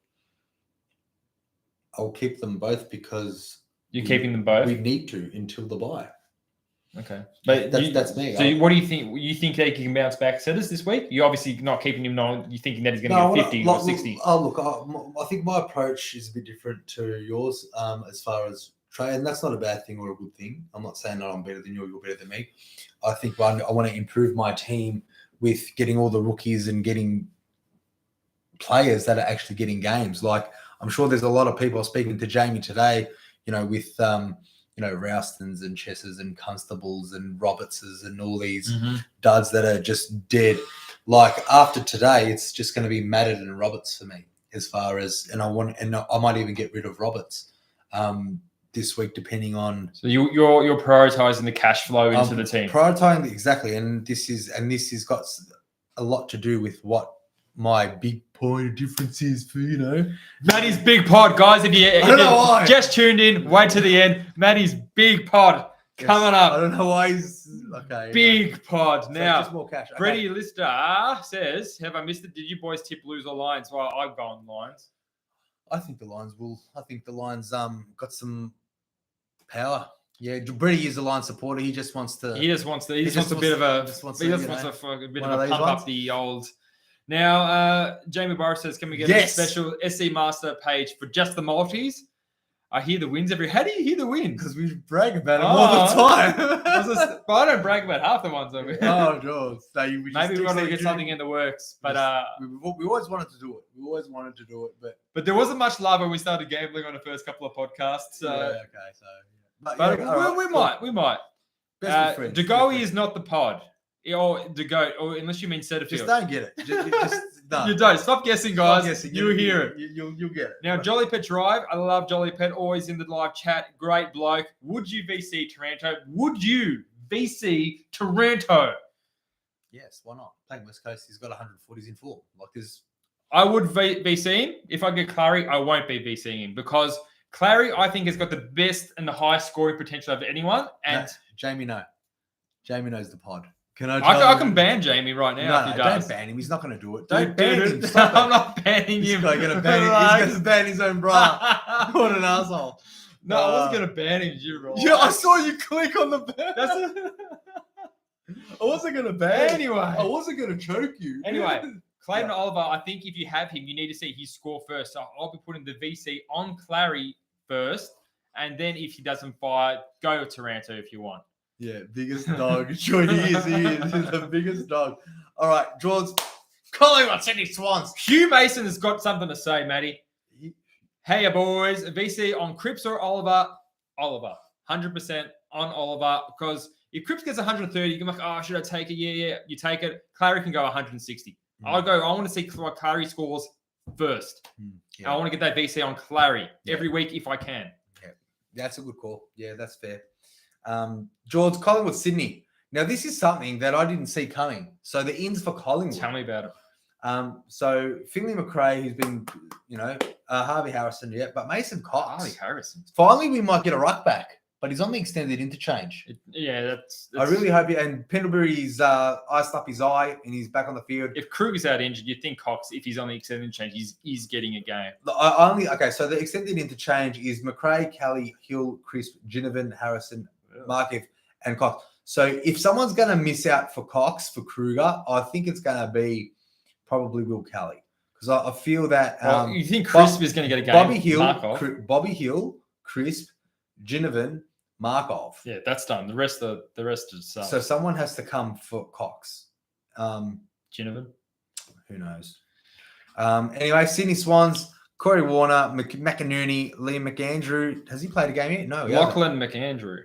[SPEAKER 2] I'll keep them both because
[SPEAKER 1] you're keeping them both.
[SPEAKER 2] We need to until the bye.
[SPEAKER 1] Okay,
[SPEAKER 2] but that's me.
[SPEAKER 1] So what do you think? You think they can bounce back setters this week? You're obviously not keeping him. You're thinking that he's going to get 50 or 60.
[SPEAKER 2] I think my approach is a bit different to yours as far as trade, and that's not a bad thing or a good thing. I'm not saying that I'm better than you or you're better than me. I think I want to improve my team with getting all the rookies and getting players that are actually getting games. Like I'm sure there's a lot of people speaking to Jamie today, with Roustons and Chesses and Constables and Robertses and all these duds that are just dead. Like after today, it's just going to be Madden and Roberts for me as far as, and I might even get rid of Roberts this week, depending on.
[SPEAKER 1] So you're prioritizing the cash flow into the team.
[SPEAKER 2] Prioritizing exactly, and this has got a lot to do with what my big point of difference is for,
[SPEAKER 1] Matty's big pod, guys. If you just tuned in, wait to the end. Matty's big pod coming up.
[SPEAKER 2] I don't know why he's okay.
[SPEAKER 1] Big pod.
[SPEAKER 2] So
[SPEAKER 1] now,
[SPEAKER 2] just more cash. Okay.
[SPEAKER 1] Freddie Lister says, have I missed it? Did you boys tip Blues or Lions? Well, I've gone Lions.
[SPEAKER 2] I think the Lions got some power. Yeah, Brady is a Lions supporter. He just wants to.
[SPEAKER 1] He just wants a bit of a pump up the old. Now, Jamie Burrow says, can we get a special SC Master page for just the Maltese? I hear the wins how do you hear the wins?
[SPEAKER 2] Because we brag about it all the time.
[SPEAKER 1] But I don't brag about half the ones over here.
[SPEAKER 2] Oh, George.
[SPEAKER 1] Maybe we want to get something in the works. But
[SPEAKER 2] we always wanted to do it. But
[SPEAKER 1] there wasn't much love when we started gambling on the first couple of podcasts. So.
[SPEAKER 2] Yeah, okay. So,
[SPEAKER 1] but we might.
[SPEAKER 2] Best friends.
[SPEAKER 1] Degoe is not the pod. Or Degoe, or unless you mean Setterfield.
[SPEAKER 2] Just don't get it. Just no.
[SPEAKER 1] You don't. Stop guessing, guys. You'll hear it.
[SPEAKER 2] You'll get it.
[SPEAKER 1] Now, Jolly Pet Drive. I love Jolly Pet. Always in the live chat. Great bloke. Would you VC Taranto? Would you VC Taranto?
[SPEAKER 2] Yes, why not? Playing West Coast, he's got 140s in form. Like this.
[SPEAKER 1] I would VC him. If I get Clary, I won't be VCing him because Clary, I think, has got the best and the highest scoring potential of anyone. And
[SPEAKER 2] Jamie knows the pod.
[SPEAKER 1] I can ban Jamie right now.
[SPEAKER 2] No, don't ban him. He's not going to do it.
[SPEAKER 1] Don't ban him. I'm not banning him.
[SPEAKER 2] He's going to ban his own bra. What an asshole.
[SPEAKER 1] No, I wasn't going to ban him. You roll.
[SPEAKER 2] Yeah, I saw you click on the ban. I wasn't going to ban.
[SPEAKER 1] Anyway.
[SPEAKER 2] I wasn't going to choke you.
[SPEAKER 1] Anyway, Clayton Oliver, I think if you have him, you need to see his score first. So I'll be putting the VC on Clary first. And then if he doesn't fire, go to Taranto if you want.
[SPEAKER 2] Yeah, biggest dog. Sure, he is. He's the biggest dog. All right, George. Collingwood Sydney Swans.
[SPEAKER 1] Hugh Mason has got something to say, Matty. Hey, boys. VC on Cripps or Oliver? Oliver. 100% on Oliver. Because if Cripps gets 130, you can be like, oh, should I take it? Yeah. You take it. Clary can go 160. I want to see what Clary scores first. I want to get that VC on Clary every week if I can.
[SPEAKER 2] Yeah, that's a good call. Yeah, that's fair. George, Collingwood, Sydney. Now, this is something that I didn't see coming. So the ins for Collingwood.
[SPEAKER 1] Tell me about it.
[SPEAKER 2] So Finley McRae, who's been, Harvey Harrison, but Mason Cox.
[SPEAKER 1] Harvey Harrison.
[SPEAKER 2] Finally, we might get a ruck back. but he's on the extended interchange.
[SPEAKER 1] That's
[SPEAKER 2] I really hope and Pendlebury's iced up his eye and he's back on the field.
[SPEAKER 1] If Kruger's out injured, you'd think Cox, if he's on the extended interchange, he's getting a game.
[SPEAKER 2] So the extended interchange is McRae, Kelly, Hill, Crisp, Ginnivan, Harrison, Markev, and Cox. So if someone's going to miss out for Cox, for Kruger, I think it's going to be probably Will Kelly. Because I feel that...
[SPEAKER 1] you think Crisp is going to get a game?
[SPEAKER 2] Bobby Hill, Crisp, Ginnivan, Markov.
[SPEAKER 1] Yeah, that's done. The rest is...
[SPEAKER 2] So someone has to come for Cox.
[SPEAKER 1] Ginnivan?
[SPEAKER 2] Who knows? Anyway, Sydney Swans, Corey Warner, McInerney, Liam McAndrew. Has he played a game yet? No.
[SPEAKER 1] Lachlan McAndrew.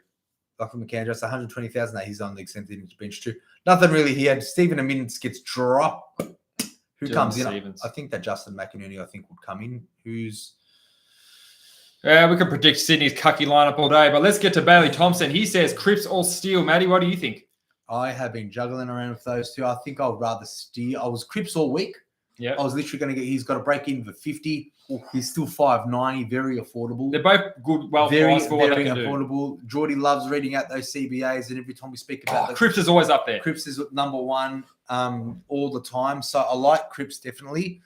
[SPEAKER 2] That's 120,000 that he's on the extended bench too. Nothing really. He had Stephen Amins gets dropped. Who comes in? I think that Justin McInerney, would come in. Who's...
[SPEAKER 1] Yeah, we can predict Sydney's cucky lineup all day, but let's get to Bailey Thompson. He says Cripps all steal. Matty, what do you think?
[SPEAKER 2] I have been juggling around with those two. I think I'd rather steal. I was Cripps all week.
[SPEAKER 1] Yeah.
[SPEAKER 2] I was literally going to he's got to break in for 50. He's still 590, very affordable.
[SPEAKER 1] They're both good, priced for what they can
[SPEAKER 2] affordable.
[SPEAKER 1] do.
[SPEAKER 2] Geordie loves reading out those CBAs, and every time we speak about
[SPEAKER 1] Cripps is always up there.
[SPEAKER 2] Cripps is number one all the time. So I like Cripps definitely,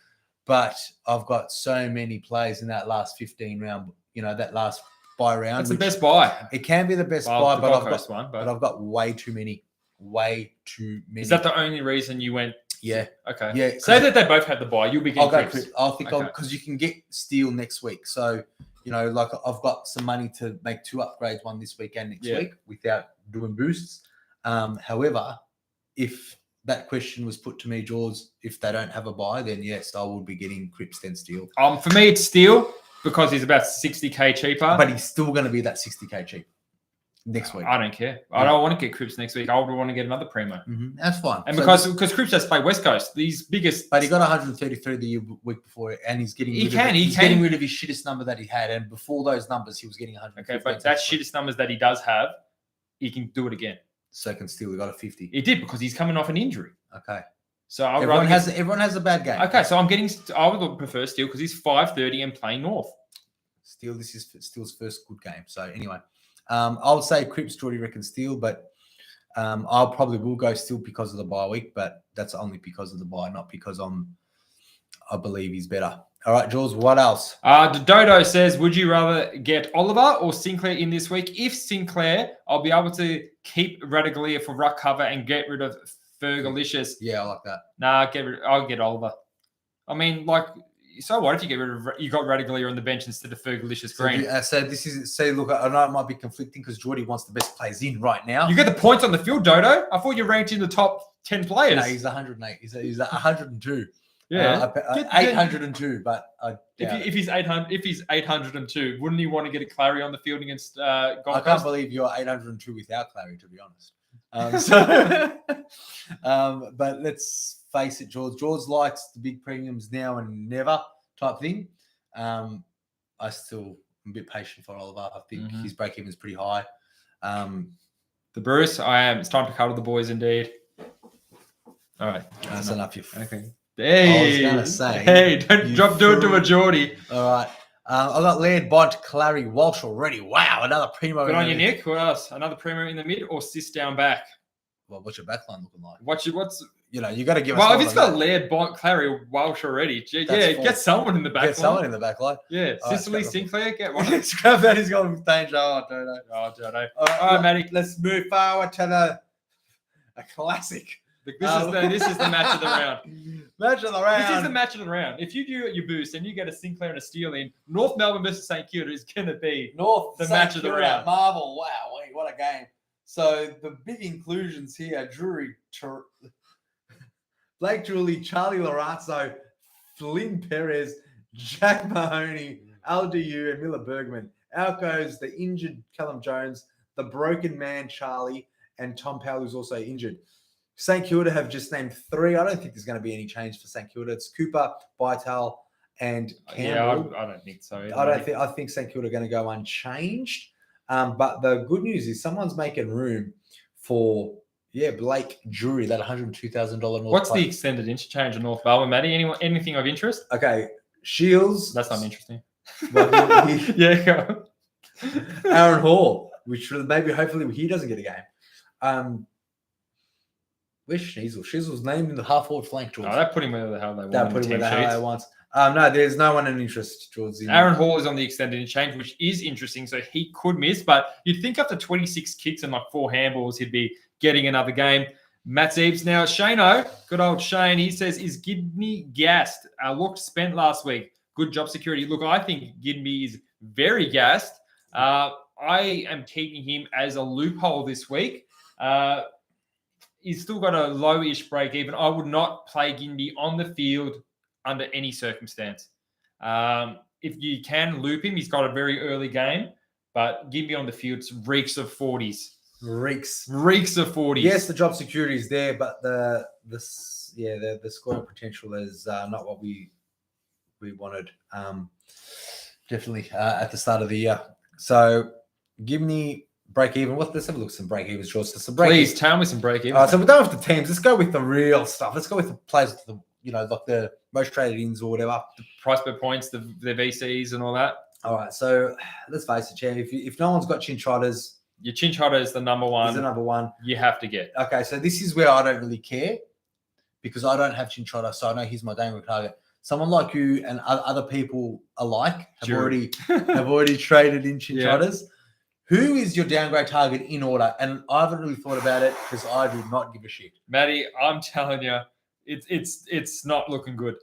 [SPEAKER 2] but I've got so many players in that last 15 round, that last buy round.
[SPEAKER 1] It's the best buy.
[SPEAKER 2] It can be the best buy, but I've got way too many. Is that
[SPEAKER 1] the only reason you went?
[SPEAKER 2] Yeah.
[SPEAKER 1] Okay.
[SPEAKER 2] Yeah.
[SPEAKER 1] Say that they both have the buy. You'll be getting Cripps.
[SPEAKER 2] I think because you can get Steele next week. So, like I've got some money to make 2 upgrades, one this week and next week without doing boosts. However, if that question was put to me, George, if they don't have a buy, then yes, I would be getting Cripps then Steele.
[SPEAKER 1] For me, it's Steele because he's about 60k cheaper.
[SPEAKER 2] But he's still going to be that 60k cheap next week.
[SPEAKER 1] I don't care. I don't want to get Cripps next week. I would want to get another primo.
[SPEAKER 2] Mm-hmm. That's fine.
[SPEAKER 1] And because Cripps has to play West Coast, these biggest...
[SPEAKER 2] But he got 133 the week before, and he's getting getting rid of his shittest number that he had, and before those numbers, he was getting 150.
[SPEAKER 1] Okay, but that shittest numbers that he does have, he can do it again.
[SPEAKER 2] So can Steele, he got a 50.
[SPEAKER 1] He did because he's coming off an injury.
[SPEAKER 2] Okay.
[SPEAKER 1] So
[SPEAKER 2] everyone has a bad game.
[SPEAKER 1] Okay, so I would prefer Steele because he's 530 and playing North.
[SPEAKER 2] Steele, this is Steele's first good game. So anyway, I would say Cripps, Geordie reckons Steele, but I'll probably will go Steele because of the bye week, but that's only because of the bye, not because I believe he's better. All right, Jules, what else?
[SPEAKER 1] Dodo says, would you rather get Oliver or Sinclair in this week? If Sinclair, I'll be able to keep Radaglia for ruck cover and get rid of Fergalicious.
[SPEAKER 2] Yeah, I like that.
[SPEAKER 1] Nah, I'll get Oliver. I mean, so what if you got Radaglia on the bench instead of Fergalicious Green?
[SPEAKER 2] Look, I know it might be conflicting because Geordie wants the best players in right now.
[SPEAKER 1] You get the points on the field, Dodo. I thought you ranked in the top 10 players.
[SPEAKER 2] No, he's 108. He's 102.
[SPEAKER 1] Yeah,
[SPEAKER 2] 802. But
[SPEAKER 1] if he's 802, wouldn't he want to get a Clary on the field against Gold Coast?
[SPEAKER 2] I can't believe you're 802 without Clary, to be honest. But let's face it, George likes the big premiums now and never type thing. I still am a bit patient for Oliver. I think his break even is pretty high.
[SPEAKER 1] The Bruce, it's time to cuddle the boys indeed. All right,
[SPEAKER 2] that's enough.
[SPEAKER 1] Okay. Hey,
[SPEAKER 2] I was going to say.
[SPEAKER 1] Hey, don't do it to a Geordie.
[SPEAKER 2] All right. I got Laird, Bont, Clary, Walsh already. Wow, another primo.
[SPEAKER 1] Good on you, Nick. What else? Another primo in the mid or Sis down back?
[SPEAKER 2] Well, what's your backline looking like?
[SPEAKER 1] What's
[SPEAKER 2] you got to give us.
[SPEAKER 1] Well, if it's got Laird, Bont, Clary, Walsh already, get someone in the backline.
[SPEAKER 2] Get someone in the backline.
[SPEAKER 1] Yeah, Sicily, Sinclair, get one.
[SPEAKER 2] Scrap that. He's gone with danger. Oh, Dodo. All right, Matty. Let's move forward to a classic.
[SPEAKER 1] This is the match of the round.
[SPEAKER 2] Match of the round.
[SPEAKER 1] This is the match of the round. If you do your boost and you get a Sinclair and a Steele in, North Melbourne versus St Kilda is going to be the match of the round.
[SPEAKER 2] Marvel. Wow, what a game. So the big inclusions here, Blake Drury, Charlie Lorazzo, Flynn Perez, Jack Mahoney, LDU, and Miller Bergman. Out goes the injured Callum Jones, the broken man Charlie, and Tom Powell, who's also injured. St Kilda have just named 3. I don't think there's going to be any change for St Kilda. It's Cooper, Vital, and Campbell.
[SPEAKER 1] Yeah, I don't think so.
[SPEAKER 2] I think St Kilda are going to go unchanged. But the good news is someone's making room for Blake Drury, that $102,000 North.
[SPEAKER 1] What's the extended interchange in North Melbourne, Matty? Anything of interest?
[SPEAKER 2] Okay, Shields.
[SPEAKER 1] That's not interesting.
[SPEAKER 2] Go. Aaron Hall. which maybe hopefully he doesn't get a game. Where's Sheasel? Sheasel's named in the half-forward flank, George.
[SPEAKER 1] Oh, that put him where the hell they want.
[SPEAKER 2] That put him where the hell they want. No, there's no one in interest, George.
[SPEAKER 1] Aaron Hall is on the extended interchange, which is interesting, so he could miss. But you'd think after 26 kicks and like 4 handballs, he'd be getting another game. Matt Zeebs now. Shano, good old Shane, he says, is Gidney gassed? Looked spent last week. Good job security. Look, I think Gidney is very gassed. I am keeping him as a loophole this week. He's still got a low-ish break even. I would not play Gidney on the field under any circumstance. If you can loop him, he's got a very early game, but Gidney on the field reeks of 40s. Reeks of 40s.
[SPEAKER 2] Yes, the job security is there, but the scoring potential is not what we wanted. Definitely at the start of the year. So give me break even. Let's have a look at some break evens, George.
[SPEAKER 1] Please tell me some break evens.
[SPEAKER 2] So we're done with the teams. Let's go with the real stuff. Let's go with the players with the like the most traded ins or whatever.
[SPEAKER 1] The price per points, the VCs and all that.
[SPEAKER 2] All right. So let's face it, Chair. If no one's got chin trotters,
[SPEAKER 1] your chin trotter is the number one.
[SPEAKER 2] Is the number one.
[SPEAKER 1] You have to get.
[SPEAKER 2] Okay. So this is where I don't really care because I don't have chin trotter. So I know he's my dangling target. Someone like you and other people alike have already traded in chin trotters. Who is your downgrade target in order? And I haven't really thought about it because I do not give a shit.
[SPEAKER 1] Matty, I'm telling you, it's not looking good.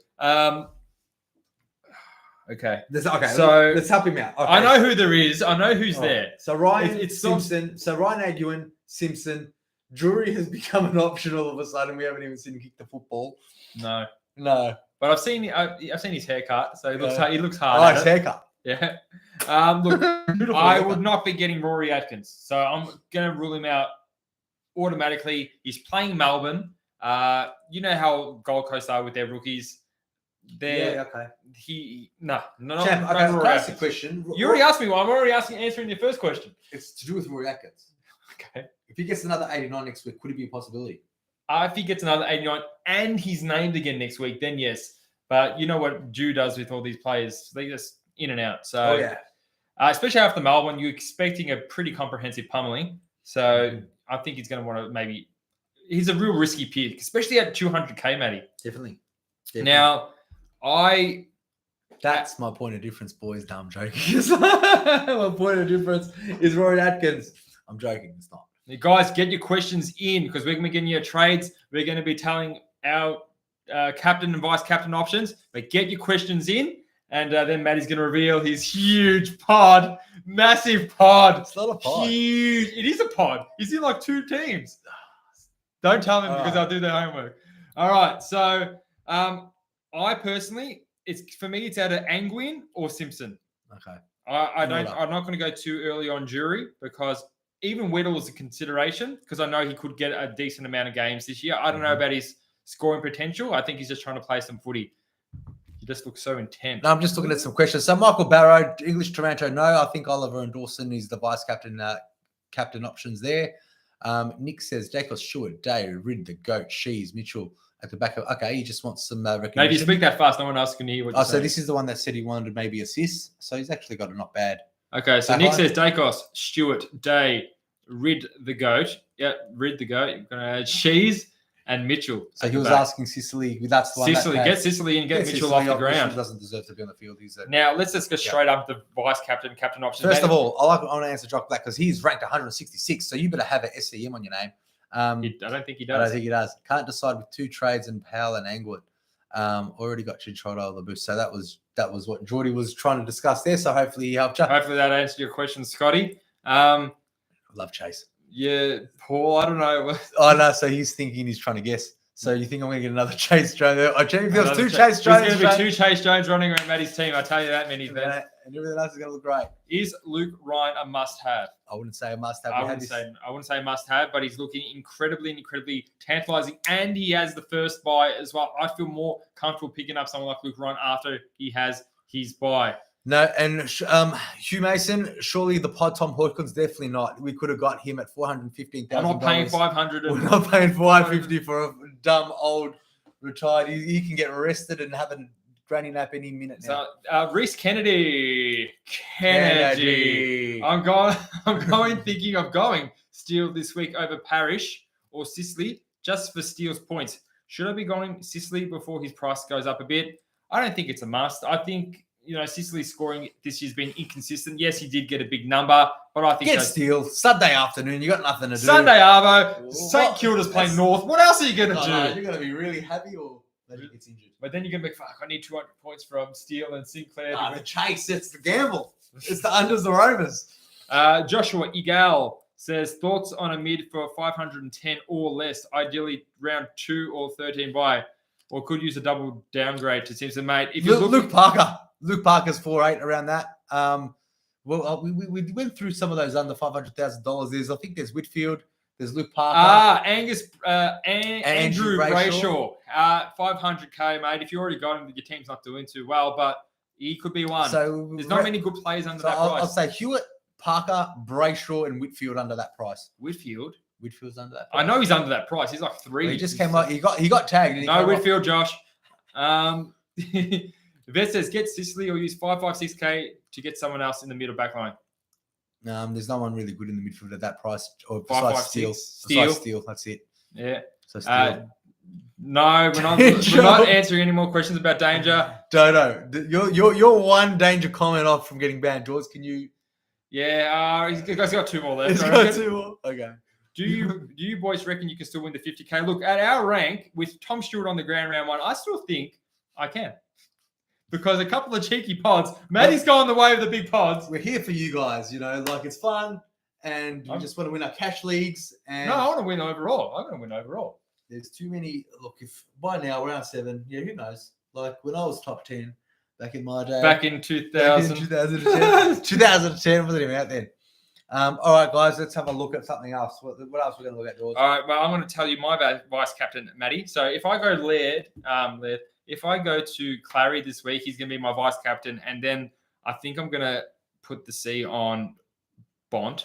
[SPEAKER 1] Okay.
[SPEAKER 2] So let's help him out. Okay.
[SPEAKER 1] I know who there is. I know who's there.
[SPEAKER 2] So Ryan Simpson. So Ryan Aguin, Simpson, Drury has become an option all of a sudden. We haven't even seen him kick the football.
[SPEAKER 1] No.
[SPEAKER 2] But
[SPEAKER 1] I've seen his haircut. So he looks hard.
[SPEAKER 2] Oh, his haircut.
[SPEAKER 1] Yeah. Look, I would not be getting Rory Atkins. So I'm going to rule him out automatically. He's playing Melbourne. You know how Gold Coast are with their rookies.
[SPEAKER 2] Okay.
[SPEAKER 1] Champ,
[SPEAKER 2] can I ask a question?
[SPEAKER 1] You already asked me one. I'm already answering your first question.
[SPEAKER 2] It's to do with Rory Atkins.
[SPEAKER 1] Okay.
[SPEAKER 2] If he gets another 89 next week, could it be a possibility?
[SPEAKER 1] If he gets another 89 and he's named again next week, then yes. But you know what Jew does with all these players. They just in and out. So, especially after Melbourne, you're expecting a pretty comprehensive pummeling. So I think he's going to want to he's a real risky pick, especially at 200K, Matty.
[SPEAKER 2] Definitely.
[SPEAKER 1] Now,
[SPEAKER 2] that's my point of difference, boys. No, I'm joking. My point of difference is Rory Atkins. I'm joking. It's not.
[SPEAKER 1] You guys, get your questions in because we're going to be getting your trades. We're going to be telling our captain and vice captain options. But get your questions in, and then Matty's going to reveal his huge pod, massive pod.
[SPEAKER 2] It's not a pod.
[SPEAKER 1] Huge. It is a pod. He's in like 2 teams. Don't tell them because I'll do their homework. All right. So I personally, for me, it's either Angwin or Simpson.
[SPEAKER 2] Okay.
[SPEAKER 1] I'm not going to go too early on Jury because even Whittle is a consideration because I know he could get a decent amount of games this year. I don't know about his scoring potential. I think he's just trying to play some footy. He just looks so intense.
[SPEAKER 2] No, I'm just looking at some questions. So Michael Barrow, English Toronto, no. I think Oliver and Dawson is the vice captain options there. Nick says, Jacobs, Stewart, Day, Rid, the Goat, Shees, Mitchell at the back of. Okay, he just wants some recognition.
[SPEAKER 1] Maybe you speak that fast. No one else can hear what you're saying.
[SPEAKER 2] So this is the one that said he wanted maybe assists. So he's actually got it not bad.
[SPEAKER 1] Okay, so Nick says Dacos, Stewart, Day, Rid the Goat. Yeah, Rid the Goat. You're going to add Shees and Mitchell.
[SPEAKER 2] So he was asking Sicily. That's the one.
[SPEAKER 1] Sicily. Get Sicily and get Mitchell off the ground.
[SPEAKER 2] He doesn't deserve to be on the field.
[SPEAKER 1] Now, let's just go straight up to vice captain options.
[SPEAKER 2] First of all, I want to answer Jock Black because he's ranked 166. So you better have a SCM on your name.
[SPEAKER 1] I don't think he does.
[SPEAKER 2] Can't decide with 2 trades and Powell and Angwood. Already got Chinchorro on the boost. So that was what Geordie was trying to discuss there. So hopefully he helped you.
[SPEAKER 1] Hopefully that answered your question, Scotty.
[SPEAKER 2] Love Chase.
[SPEAKER 1] Yeah, Paul, I don't know.
[SPEAKER 2] Oh, no. So he's thinking he's trying to guess. So you think I'm going to get another Chase Jones? If there was 2 Chase Jones.
[SPEAKER 1] There's going to be 2 Chase Jones running around Matty's team. I tell you that many.
[SPEAKER 2] And everything else is going to look great.
[SPEAKER 1] Is Luke Ryan a must-have?
[SPEAKER 2] I wouldn't say a must-have.
[SPEAKER 1] I wouldn't say must-have, but he's looking incredibly tantalising, and he has the first bye as well. I feel more comfortable picking up someone like Luke Ryan after he has his bye.
[SPEAKER 2] No, and Hugh Mason, surely the pod Tom Hawkins, definitely not. We could have got him at $415,000.
[SPEAKER 1] I'm not paying $500.
[SPEAKER 2] We're not paying $550 for a dumb old retired. He can get arrested and have a granny nap any minute now.
[SPEAKER 1] So, Reece Kennedy. I'm thinking of going Steele this week over Parrish or Sicily just for Steele's points. Should I be going Sicily before his price goes up a bit? I don't think it's a must. I think, Sicily's scoring this year's been inconsistent. Yes, he did get a big number, but I think...
[SPEAKER 2] Get Steele. Sunday afternoon. You got nothing to do.
[SPEAKER 1] Sunday Arvo. St Kilda's playing North. What else are you going to do?
[SPEAKER 2] No, you're going to be really happy or maybe he gets injured.
[SPEAKER 1] But then you're going to be, fuck, I need 200 points from Steele and Sinclair.
[SPEAKER 2] The chase. It's the gamble. It's the unders or overs.
[SPEAKER 1] Joshua Igal says, thoughts on a mid for 510 or less, ideally round 2 or 13 by, or could use a double downgrade to Simpson, mate. If you
[SPEAKER 2] Luke Parker. Luke Parker's 4.8 around that. We went through some of those under $500,000. I think there's Whitfield. There's Luke Parker.
[SPEAKER 1] Andrew Brayshaw. 500K, mate. If you already got him, your team's not doing too well, but he could be one. So there's not many good players under that price.
[SPEAKER 2] I'll say Hewitt, Parker, Brayshaw, and Whitfield under that price.
[SPEAKER 1] Whitfield's
[SPEAKER 2] under that price.
[SPEAKER 1] I know he's under that price. He's like 3.
[SPEAKER 2] Well, he just came up. He got tagged.
[SPEAKER 1] No, Whitfield, Josh. Vet says, get Sicily or use 556K to get someone else in the middle back line.
[SPEAKER 2] There's no one really good in the midfield at that price. Or
[SPEAKER 1] 556.
[SPEAKER 2] Steele. That's it.
[SPEAKER 1] Yeah.
[SPEAKER 2] So Steele.
[SPEAKER 1] No, we're not answering any more questions about danger.
[SPEAKER 2] No. You're one danger comment off from getting banned. George, can you?
[SPEAKER 1] Yeah, he's got 2 more left.
[SPEAKER 2] He's got 2 more. Okay.
[SPEAKER 1] Do you boys reckon you can still win the 50K? Look, at our rank, with Tom Stewart on the ground round 1, I still think I can. Because a couple of cheeky pods, Matty's going the way of the big pods.
[SPEAKER 2] We're here for you guys, it's fun, and we just want to win our cash leagues. And
[SPEAKER 1] no, I want to win overall. I'm going to win overall.
[SPEAKER 2] There's too many. Look, if by now we're around 7, who knows? Like when I was top 10 back in my day.
[SPEAKER 1] Back in 2000.
[SPEAKER 2] 2010 wasn't even out then. All right, guys, let's have a look at something else. What else we're going to look at, George?
[SPEAKER 1] All right, well, I'm going to tell you my vice captain, Matty. So if I go Laird, if I go to Clary this week, he's going to be my vice captain. And then I think I'm going to put the C on Bond.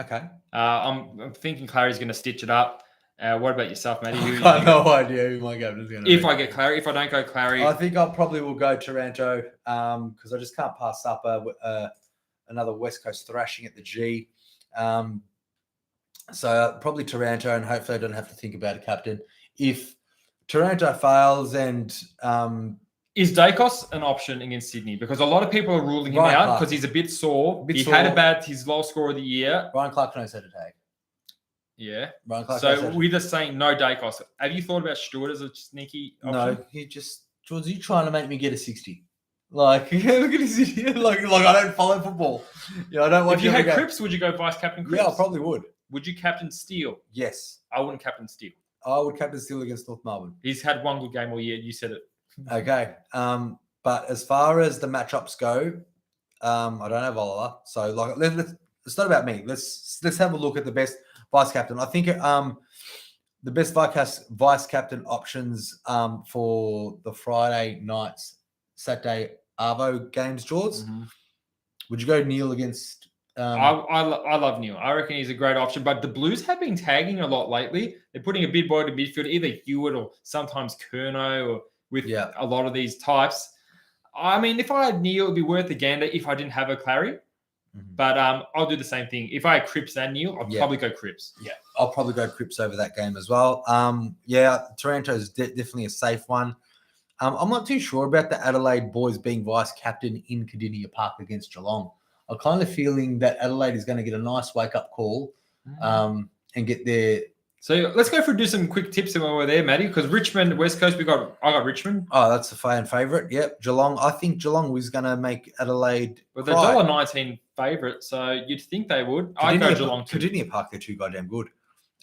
[SPEAKER 2] Okay.
[SPEAKER 1] I'm thinking Clary's going to stitch it up. What about yourself, Matty?
[SPEAKER 2] I've got no idea who my captain's going to be.
[SPEAKER 1] If I get Clary, if I don't go Clary.
[SPEAKER 2] I think I probably will go Taranto because I just can't pass up another West Coast thrashing at the G. So probably Taranto, and hopefully I don't have to think about a captain. If Taranto fails and
[SPEAKER 1] is Dacos an option against Sydney? Because a lot of people are ruling him out because he's a bit sore. Had his low score of the year.
[SPEAKER 2] Ryan Clark knows how to tag.
[SPEAKER 1] Yeah.
[SPEAKER 2] Ryan Clark
[SPEAKER 1] so we're just saying no Dacos. Have you thought about Stewart as a sneaky option?
[SPEAKER 2] No, George, you trying to make me get a 60. Like, look at his idiot. Like I don't follow football. I don't watch.
[SPEAKER 1] If you had Cripps, would you go vice captain Cripps?
[SPEAKER 2] Yeah, I probably would.
[SPEAKER 1] Would you captain Steele?
[SPEAKER 2] Yes.
[SPEAKER 1] I wouldn't captain Steele.
[SPEAKER 2] I would captain Steele against North Melbourne.
[SPEAKER 1] He's had one good game all year. You said it.
[SPEAKER 2] Okay. But as far as the matchups go, I don't have Oliver. So like, it's not about me. Let's have a look at the best vice captain. I think the best vice captain options for the Friday nights, Saturday Arvo games, George.
[SPEAKER 1] Mm-hmm.
[SPEAKER 2] Would you go Neil against?
[SPEAKER 1] I love Neil. I reckon he's a great option. But the Blues have been tagging a lot lately. They're putting a big boy to midfield, either Hewitt or sometimes Curnow or with a lot of these types. I mean, if I had Neil, it'd be worth a gander if I didn't have a Clary. Mm-hmm. But I'll do the same thing. If I had Cripps and Neil, I'd probably go Cripps.
[SPEAKER 2] Yeah, I'll probably go Cripps over that game as well. Taranto is definitely a safe one. I'm not too sure about the Adelaide boys being vice captain in Cardinia Park against Geelong. I'm kind of feeling that Adelaide is going to get a nice wake-up call and get their...
[SPEAKER 1] So let's go do some quick tips while we're there, Matty, because Richmond, West Coast, I got Richmond.
[SPEAKER 2] Oh, that's a fan favourite. Yep, Geelong. I think Geelong was going to make Adelaide...
[SPEAKER 1] Well, they're $1.19 favourite, so you'd think they would. I'd go Geelong too.
[SPEAKER 2] Cardinia Park, they're too goddamn good.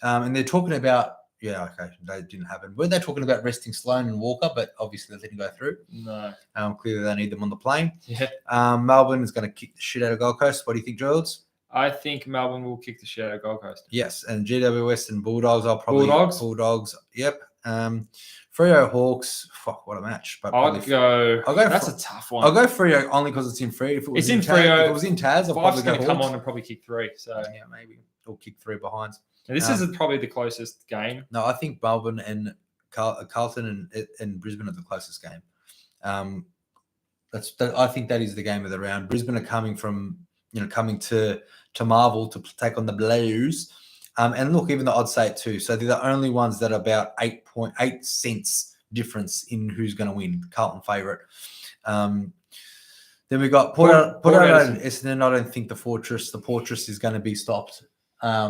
[SPEAKER 2] And they're talking about... Yeah, okay, that didn't happen. Weren't they talking about resting Sloan and Walker, but obviously that didn't go through?
[SPEAKER 1] No.
[SPEAKER 2] Clearly they need them on the plane.
[SPEAKER 1] Yeah.
[SPEAKER 2] Melbourne is going to kick the shit out of Gold Coast. What do you think, Jules?
[SPEAKER 1] I think Melbourne will kick the shit out of Gold Coast.
[SPEAKER 2] Yes, and GWS and Bulldogs, Bulldogs, yep. Freo Hawks, fuck, what a match. But
[SPEAKER 1] I'll go that's a tough one.
[SPEAKER 2] I'll go Freo only because it's in Freo. If it was in Freo. If it was in Taz, I'll probably go Hawks.
[SPEAKER 1] Come on and probably kick 3. So
[SPEAKER 2] yeah, maybe. Or kick 3 behinds.
[SPEAKER 1] And this is probably the closest game.
[SPEAKER 2] No, I think Melbourne and Carlton and Brisbane are the closest game. I think that is the game of the round. Brisbane are coming to Marvel to take on the Blues. And look, even the odds say it too. So they're the only ones that are about 8.8 cents difference in who's going to win. Carlton favourite. Then we got Port Adelaide and Essendon. I don't think the Fortress is going to be stopped.
[SPEAKER 1] I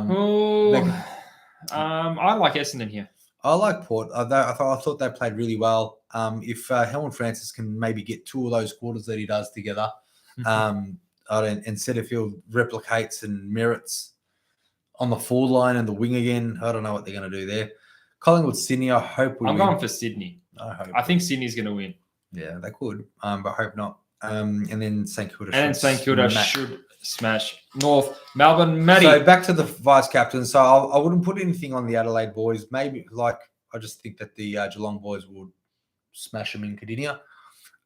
[SPEAKER 1] like Essendon here.
[SPEAKER 2] I like Port. I thought they played really well. If Helen Francis can maybe get 2 of those quarters that he does together, and Setterfield replicates and merits on the forward line and the wing again, I don't know what they're going to do there. Collingwood, Sydney, I hope we win.
[SPEAKER 1] I'm going for Sydney. I think Sydney's going to win.
[SPEAKER 2] Yeah, they could, but I hope not. And then St Kilda.
[SPEAKER 1] And St Kilda should smash North Melbourne. Matty.
[SPEAKER 2] So back to the vice captain. So I wouldn't put anything on the Adelaide boys. Maybe I just think that the Geelong boys would smash them in Cardinia.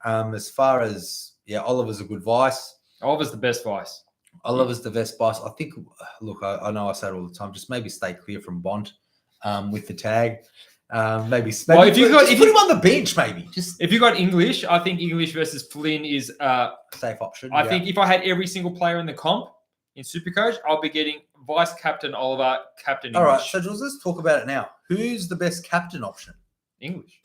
[SPEAKER 2] As far as Oliver's a good vice.
[SPEAKER 1] Oliver's the best vice.
[SPEAKER 2] Oliver's the best vice. I think. Look, I know I say it all the time. Just maybe stay clear from Bond with the tag. Maybe if you put him on the bench, maybe. Just
[SPEAKER 1] if you got English, I think English versus Flynn is a
[SPEAKER 2] safe option.
[SPEAKER 1] I think if I had every single player in the comp in SuperCoach, I'll be getting vice captain Oliver, captain English.
[SPEAKER 2] All right, so let's talk about it now. Who's the best captain option? English.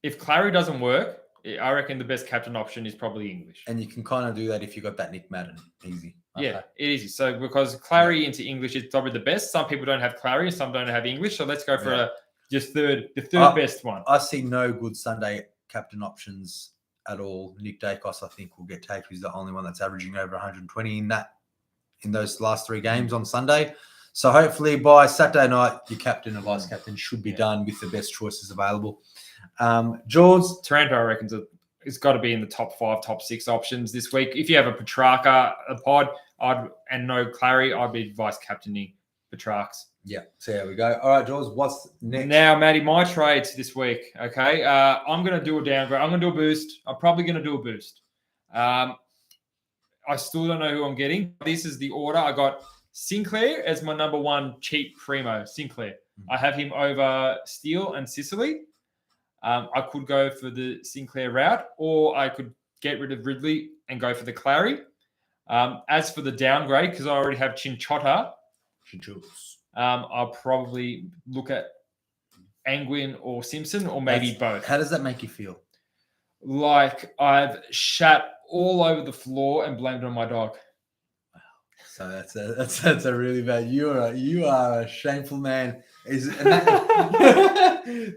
[SPEAKER 2] If
[SPEAKER 1] Clary doesn't work, I reckon the best captain option is probably English.
[SPEAKER 2] And you can kind of do that if you got that Nick Madden. Easy. Okay.
[SPEAKER 1] Yeah, it is. So because Clary into English is probably the best. Some people don't have Clary, some don't have English. So let's go for the third best one.
[SPEAKER 2] I see no good Sunday captain options at all. Nick Dacos, I think, will get taken. He's the only one that's averaging over 120 in those last 3 games on Sunday. So hopefully by Saturday night, your captain and vice captain should be done with the best choices available. George
[SPEAKER 1] Taranto, I reckon, it's got to be in the top 5, top 6 options this week. If you have a Petrarca, a pod, and no Clary, I'd be vice captaining Petrarchs.
[SPEAKER 2] Yeah, so there we go. All right, George, what's next?
[SPEAKER 1] Now, Matty, my trades this week, okay? I'm going to do a downgrade. I'm going to do a boost. I'm probably going to do a boost. I still don't know who I'm getting. This is the order. I got Sinclair as my number 1 cheap primo, Sinclair. I have him over Steele and Sicily. I could go for the Sinclair route, or I could get rid of Ridley and go for the Clary. As for the downgrade, because I already have Chinchota, I'll probably look at Angwin or Simpson, or maybe both.
[SPEAKER 2] How does that make you feel?
[SPEAKER 1] Like I've shat all over the floor and blamed it on my dog.
[SPEAKER 2] So that's a really bad. You are a shameful man.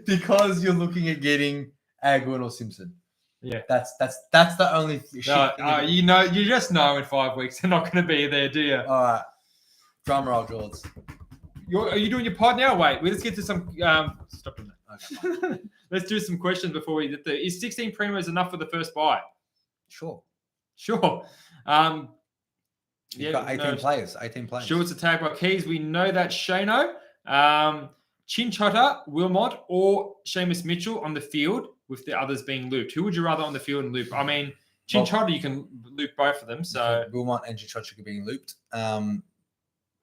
[SPEAKER 2] Because you're looking at getting Angwin or Simpson.
[SPEAKER 1] Yeah,
[SPEAKER 2] that's the only.
[SPEAKER 1] You just know in 5 weeks they're not going to be there, do you?
[SPEAKER 2] All right, drum roll, George.
[SPEAKER 1] Are you doing your pod now? Wait, let's get to some. Stop doing that. Okay. Let's do some questions before we get there. Is 16 primos enough for the first buy?
[SPEAKER 2] Sure.
[SPEAKER 1] You've
[SPEAKER 2] got 18 players. 18 players.
[SPEAKER 1] Sure, it's a tag by Keys. We know that Shano, Chinchota, Wilmot, or Seamus Mitchell on the field, with the others being looped. Who would you rather on the field and loop? I mean, Chinchota, you can loop both of them. So
[SPEAKER 2] Wilmot and Chinchota are being looped.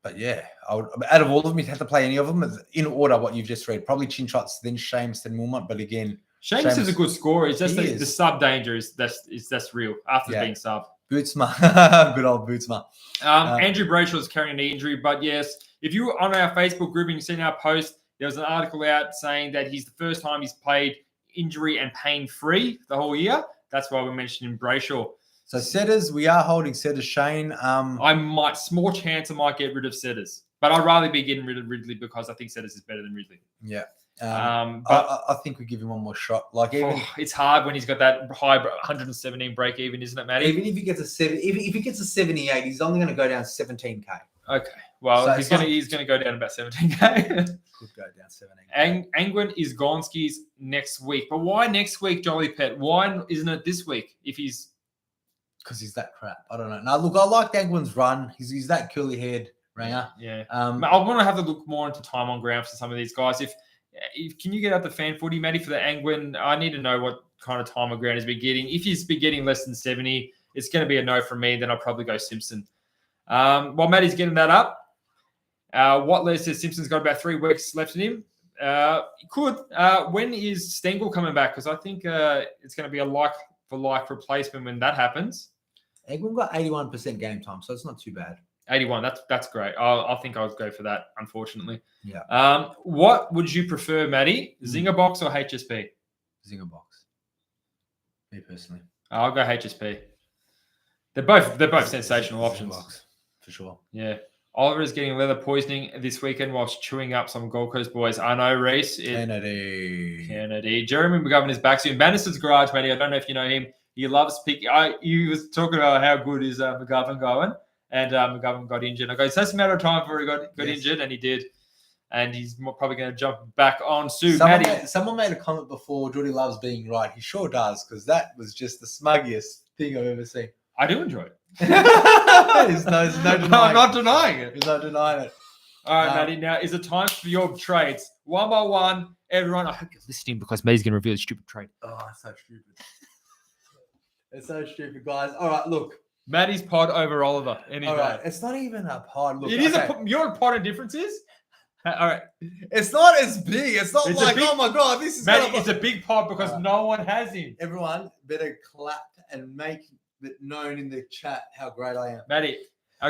[SPEAKER 2] But yeah, out of all of them, you'd have to play any of them in order. What you've just read, probably Chinchota, then Seamus, then Wilmot. But again,
[SPEAKER 1] Seamus is a good scorer. It's just the sub danger is that's real after being sub.
[SPEAKER 2] Bootsma, good old Bootsma.
[SPEAKER 1] Andrew Brayshaw is carrying an knee injury, but yes, if you were on our Facebook group and you've seen our post, there was an article out saying that he's the first time he's played injury and pain-free the whole year. That's why we're mentioning Brayshaw.
[SPEAKER 2] So Setters, we are holding Setters, Shane.
[SPEAKER 1] Small chance I might get rid of Setters, but I'd rather be getting rid of Ridley because I think Setters is better than Ridley.
[SPEAKER 2] Yeah. But I think we give him one more shot.
[SPEAKER 1] It's hard when he's got that high 117 break even, isn't it, Matty?
[SPEAKER 2] Even if he gets if he gets a 78, he's only going to go down 17k.
[SPEAKER 1] Okay, well so he's going to go down about 17k.
[SPEAKER 2] Could go down 17k.
[SPEAKER 1] Angwin is Gonski's next week, but why next week, Jolly Pet? Why isn't it this week?
[SPEAKER 2] Because he's that crap. I don't know. Now look, I like Angwin's run. He's that curly haired ringer.
[SPEAKER 1] Yeah. I want to have to look more into time on ground for some of these guys. If can you get out the fan footy, Matty, for the Angwin? I need to know what kind of time on ground he's been getting. If he's been getting less than 70, it's going to be a no from me. Then I'll probably go Simpson. While Matty's getting that up, Watley says Simpson's got about 3 weeks left in him. Could. When is Stengel coming back? Because I think it's going to be a like-for-like replacement when that happens.
[SPEAKER 2] Egwin got 81% game time, so it's not too bad.
[SPEAKER 1] 81. That's great. I think I would go for that, unfortunately.
[SPEAKER 2] Yeah.
[SPEAKER 1] What would you prefer, Matty? Zinger box or HSP?
[SPEAKER 2] Zinger box. Me personally.
[SPEAKER 1] I'll go HSP. They're both sensational options.
[SPEAKER 2] Box, for sure.
[SPEAKER 1] Yeah. Oliver is getting leather poisoning this weekend whilst chewing up some Gold Coast boys. I know, Reese. Kennedy. Jeremy McGovern is back soon. Bannister's garage, Matty. I don't know if you know him. He loves picking. He was talking about how good is McGovern going, and McGovern got injured. I go, it's just a matter of time before he got injured, and he did. And he's probably going to jump back on soon.
[SPEAKER 2] Someone made a comment before, Jordy loves being right. He sure does, because that was just the smuggiest thing I've ever seen.
[SPEAKER 1] I do enjoy it.
[SPEAKER 2] There's no denying
[SPEAKER 1] I'm not denying it.
[SPEAKER 2] There's no denying it.
[SPEAKER 1] All right, Matty. Now is it time for your trades? One by one, everyone. I hope you're listening because Matty's going to reveal a stupid trade.
[SPEAKER 2] Oh, it's so stupid. It's so stupid, guys. All right, look.
[SPEAKER 1] Matty's pod over Oliver.
[SPEAKER 2] All right, it's not even a pod. Look,
[SPEAKER 1] it is your pod of differences. All right,
[SPEAKER 2] it's not as big. It's not oh my god, this is.
[SPEAKER 1] Matty, it's a big pod because no one has him.
[SPEAKER 2] Everyone better clap and make it known in the chat how great I am.
[SPEAKER 1] Matty,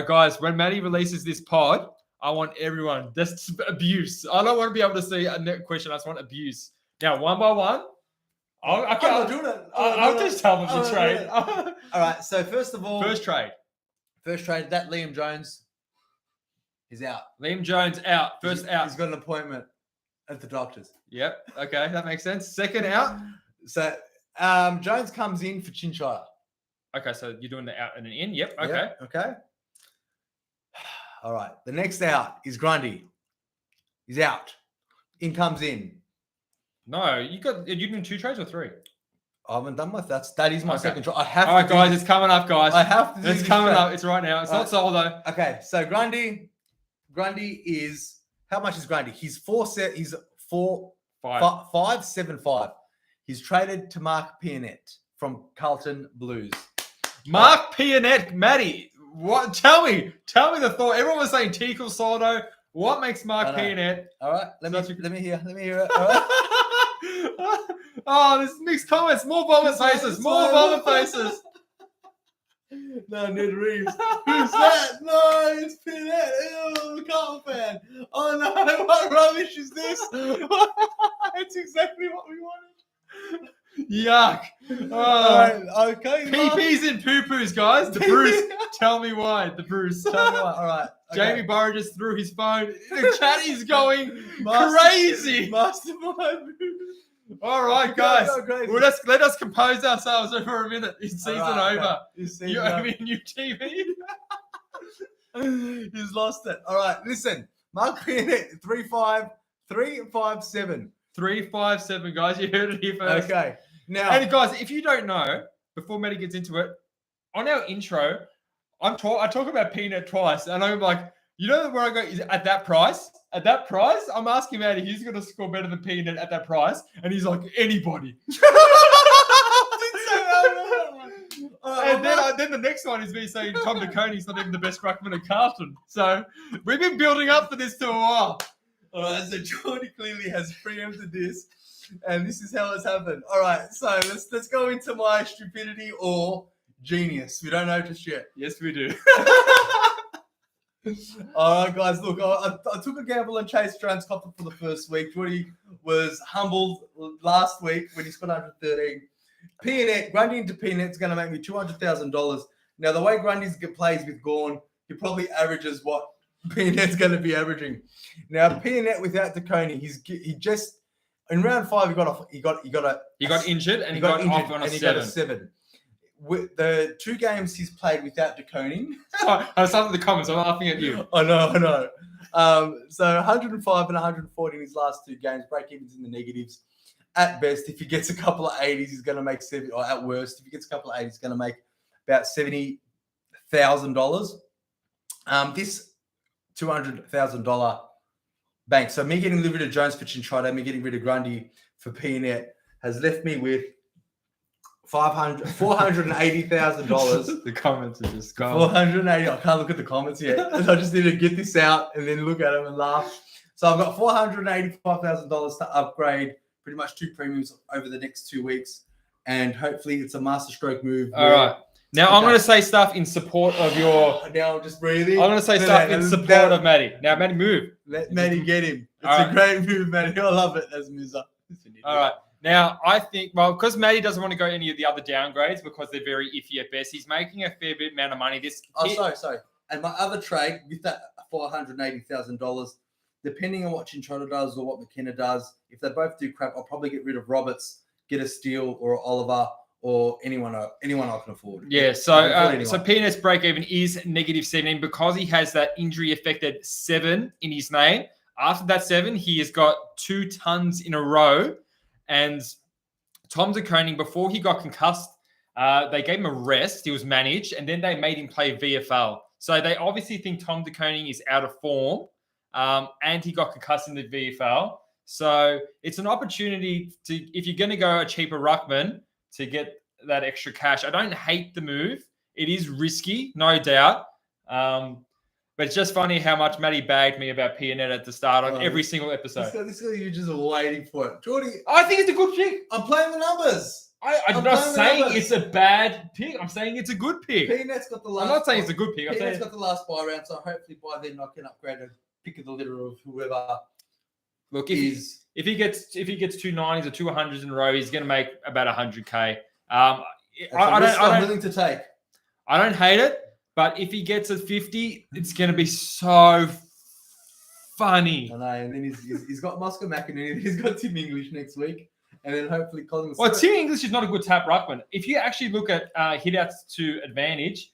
[SPEAKER 1] guys, when Matty releases this pod, I want everyone just abuse. I don't want to be able to see a question. I just want abuse. Now, one by one. I'll just tell them to trade.
[SPEAKER 2] All right. So first of all,
[SPEAKER 1] first trade.
[SPEAKER 2] That Liam Jones is out.
[SPEAKER 1] Liam Jones out. First out.
[SPEAKER 2] He's got an appointment at the doctor's.
[SPEAKER 1] Yep. Okay, that makes sense. Second out.
[SPEAKER 2] So Jones comes in for Chinchilla.
[SPEAKER 1] Okay, so you're doing the out and an in. Yep. Okay.
[SPEAKER 2] Okay. All right. The next out is Grundy. He's out. In comes in.
[SPEAKER 1] No, you doing 2 trades or 3?
[SPEAKER 2] I haven't done my. That is my second trade. I have.
[SPEAKER 1] All right, guys, it's coming up, guys.
[SPEAKER 2] I have to.
[SPEAKER 1] It's coming up. It's right now. It's not sold though.
[SPEAKER 2] Okay, so Grundy is how much is Grundy? He's 5.75. He's traded to Mark Pianette from Carlton Blues.
[SPEAKER 1] Mark Pianette, Matty. What? Tell me the thought. Everyone was saying Tickle Soldo. What makes Mark Pianette?
[SPEAKER 2] All right, let me hear it. All right.
[SPEAKER 1] Oh, there's mixed comments. More vomit faces.
[SPEAKER 2] No, Ned Reeves. Who's that? No, it's Pianette. Ew, Carlton fan. Oh no, what rubbish is this? It's exactly what we wanted.
[SPEAKER 1] Yuck.
[SPEAKER 2] Oh, okay.
[SPEAKER 1] PPs and poo-poos, guys. The Bruce. Tell me why. The Bruce.
[SPEAKER 2] Tell me why. All right. Okay.
[SPEAKER 1] Jamie Burrow just threw his phone. The chat is going crazy.
[SPEAKER 2] Mastermind.
[SPEAKER 1] All right, guys. Well, let us compose ourselves for a minute. It's season over. You owe me a new TV.
[SPEAKER 2] He's lost it. All right, listen. Mark Pianette, 357.
[SPEAKER 1] 357, guys. You heard it here first.
[SPEAKER 2] Okay. Now,
[SPEAKER 1] and guys, if you don't know, before Matty gets into it, on our intro, I talk about Peanut twice, and I'm like, you know where I go is at that price. At that price, I'm asking Matty, who's going to score better than Peanut at that price, and he's like, anybody. And then the next one is me saying Tom DeConey's not even the best ruckman at Carlton. So we've been building up for this to a while.
[SPEAKER 2] All right, so Jordy clearly has preempted this, and this is how it's happened. All right, so let's go into my stupidity or genius. We don't know just yet.
[SPEAKER 1] Yes, we do.
[SPEAKER 2] All right, guys, look, I took a gamble and chased Jones Copper for the first week. Jordy was humbled last week when he scored 113. Grundy into Peanut is going to make me $200,000. Now, the way Grundy plays with Gawn, he probably averages what Peanut's going to be averaging. Now, Peanut without DeConey, he just in round 5 he got
[SPEAKER 1] injured and he got off on a 7.
[SPEAKER 2] With the 2 games he's played without DeConey.
[SPEAKER 1] I was in the comments. I'm laughing at you.
[SPEAKER 2] I know. So 105 and 140 in his last 2 games. Break-evens in the negatives. At best, if he gets a couple of 80s, he's going to make 70. Or at worst, if he gets a couple of 80s, he's going to make about $70,000. This $200,000 bank. So me getting rid of Jones for Chinchilla, me getting rid of Grundy for Peanut has left me with $480,000.
[SPEAKER 1] The comments are just gone.
[SPEAKER 2] 480. I can't look at the comments yet. I just need to get this out and then look at them and laugh. So I've got $485,000 to upgrade pretty much 2 premiums over the next 2 weeks. And hopefully it's a masterstroke move.
[SPEAKER 1] All right. Now I'm going to say stuff in support of your...
[SPEAKER 2] Now I'm just breathing.
[SPEAKER 1] I'm going to say stuff in support of Matty. Now, Matty, move.
[SPEAKER 2] Let Matty get him. It's a great move, Matty. I love it. That's Mizza.
[SPEAKER 1] All right. Now, I think, well, because Matty doesn't want to go any of the other downgrades because they're very iffy at best, he's making a fair bit amount of money.
[SPEAKER 2] Sorry. And my other trade with that $480,000, depending on what Chinchilla does or what McKenna does, if they both do crap, I'll probably get rid of Roberts, get a Steele or Oliver or anyone I can afford.
[SPEAKER 1] Yeah, so P&S break-even is -17 because he has that injury-affected 7 in his name. After that 7, he has got 2 tons in a row. And Tom De Koning, before he got concussed, they gave him a rest. He was managed, and then they made him play VFL. So they obviously think Tom De Koning is out of form, and he got concussed in the VFL. So it's an opportunity to, if you're going to go a cheaper ruckman, to get that extra cash. I don't hate the move. It is risky, no doubt. But it's just funny how much Matty bagged me about P&N at the start of every single episode.
[SPEAKER 2] This guy, you're just waiting for it. Geordie,
[SPEAKER 1] I think it's a good pick.
[SPEAKER 2] I'm playing the numbers.
[SPEAKER 1] I'm not saying it's a bad pick. I'm saying it's a good pick.
[SPEAKER 2] P-Net's got the last.
[SPEAKER 1] I'm not saying it's a good pick.
[SPEAKER 2] P-Net's got the last buy round, so hopefully by then I can upgrade a pick of the litter of whoever.
[SPEAKER 1] Look, if he gets 2 90s or 2 100s in a row, he's going to make about 100K. I'm
[SPEAKER 2] willing to take.
[SPEAKER 1] I don't hate it, but if he gets a 50, it's going to be so funny.
[SPEAKER 2] I know, and then he's got Muscat McInerney, he's got Tim English next week, and then hopefully Collingwood.
[SPEAKER 1] Well, Tim English is not a good tap ruckman. If you actually look at hit-outs to advantage,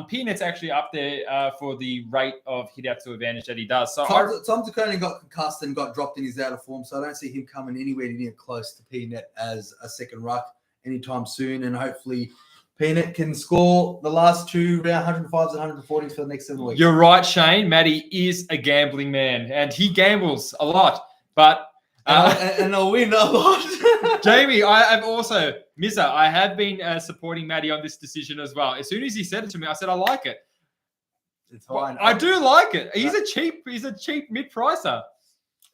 [SPEAKER 1] P-Net's actually up there for the rate of hit-outs to advantage that he does. So
[SPEAKER 2] Tom De Koning got concussed and got dropped in his out of form, so I don't see him coming anywhere near close to P-Net as a second ruck anytime soon, and hopefully P-Net can score the last 2 round 105s and 140s for the next 7 weeks.
[SPEAKER 1] You're right, Shane. Matty is a gambling man, and he gambles a lot. But
[SPEAKER 2] and I'll win a lot.
[SPEAKER 1] Jamie, I have also, Mizza, I have been supporting Matty on this decision as well. As soon as he said it to me, I said, I like it.
[SPEAKER 2] It's fine.
[SPEAKER 1] I do like it. He's a cheap mid-pricer.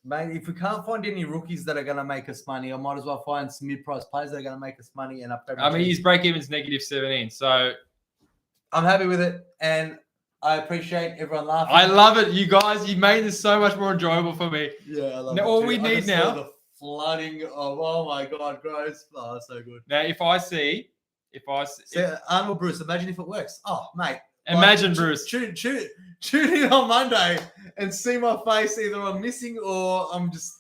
[SPEAKER 2] Mate, if we can't find any rookies that are going to make us money, I might as well find some mid-price players that are going to make us money and upgrade.
[SPEAKER 1] I mean, his break-even's -17, so
[SPEAKER 2] I'm happy with it, and I appreciate everyone laughing.
[SPEAKER 1] I love it, you guys. You made this so much more enjoyable for me.
[SPEAKER 2] Yeah, I love it.
[SPEAKER 1] All we need now,
[SPEAKER 2] the flooding of, oh my god, gross! Oh, so good.
[SPEAKER 1] Now, if I see
[SPEAKER 2] Arnold Bruce, imagine if it works. Oh, mate.
[SPEAKER 1] Imagine Bruce.
[SPEAKER 2] Tune in on Monday and see my face. Either I'm missing or I'm just.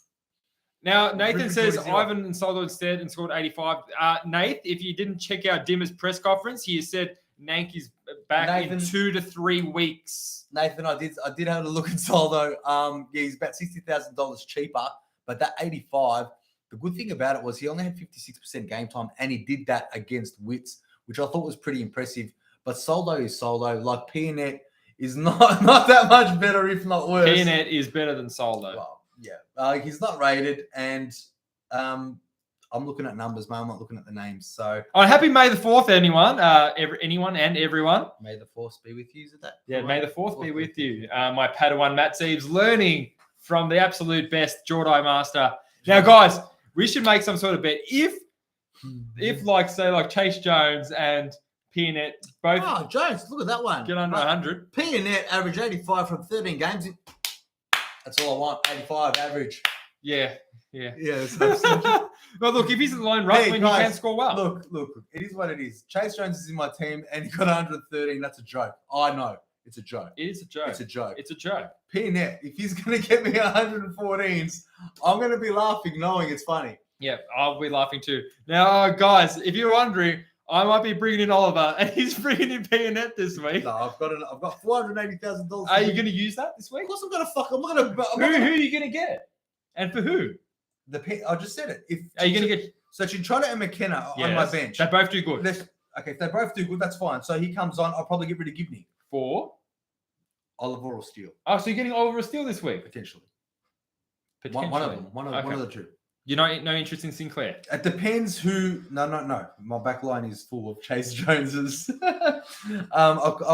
[SPEAKER 1] Now, Nathan says Ivan and Soldo instead and scored 85. Nath, if you didn't check out Dimmer's press conference, he has said Nank is back in 2 to 3 weeks.
[SPEAKER 2] Nathan, I did have a look at Soldo. Yeah, he's about $60,000 cheaper, but that 85. The good thing about it was he only had 56% game time, and he did that against Wits, which I thought was pretty impressive. But Soldo is Soldo. Like P-Net is not that much better, if not worse.
[SPEAKER 1] P-Net is better than Soldo.
[SPEAKER 2] Well, yeah. He's not rated, and I'm looking at numbers, man. I'm not looking at the names. So,
[SPEAKER 1] happy May the 4th, anyone. Anyone and everyone.
[SPEAKER 2] May the 4th be with you. Is it that?
[SPEAKER 1] Yeah, May the 4th be with you. My Padawan Matt Seeves learning from the absolute best Jordai master. Now, guys, we should make some sort of bet. If like Chase Jones and P-Net both.
[SPEAKER 2] Oh, Jones, look at that one.
[SPEAKER 1] Get under 100.
[SPEAKER 2] P-Net average 85 from 13 games. That's all I want. 85 average.
[SPEAKER 1] Yeah.
[SPEAKER 2] Well,
[SPEAKER 1] look, if he's a lone ruckman, he can score well.
[SPEAKER 2] Look, it is what it is. Chase Jones is in my team, and he got 113. That's a joke. I know. It's a joke.
[SPEAKER 1] It is a joke.
[SPEAKER 2] It's a joke.
[SPEAKER 1] P-Net,
[SPEAKER 2] if he's going to get me 114s, I'm going to be laughing knowing it's funny.
[SPEAKER 1] Yeah, I'll be laughing too. Now, guys, if you're wondering, I might be bringing in Oliver, and he's bringing in P&Net this week.
[SPEAKER 2] No, I've got $480,000.
[SPEAKER 1] Are you going to use that this week?
[SPEAKER 2] Of course, I'm going to fuck. I'm not
[SPEAKER 1] Who are you going to get? And for who?
[SPEAKER 2] I just said it.
[SPEAKER 1] Are you going to get?
[SPEAKER 2] So Chinchilla and McKenna on my bench.
[SPEAKER 1] They both do good.
[SPEAKER 2] Okay, if they both do good, that's fine. So he comes on. I'll probably get rid of Gibney.
[SPEAKER 1] For?
[SPEAKER 2] Oliver or Steele.
[SPEAKER 1] Oh, so you're getting Oliver or Steele this week?
[SPEAKER 2] Potentially. One of them. One of the two.
[SPEAKER 1] You're no interest in Sinclair?
[SPEAKER 2] It depends who. No. My back line is full of Chase Joneses. I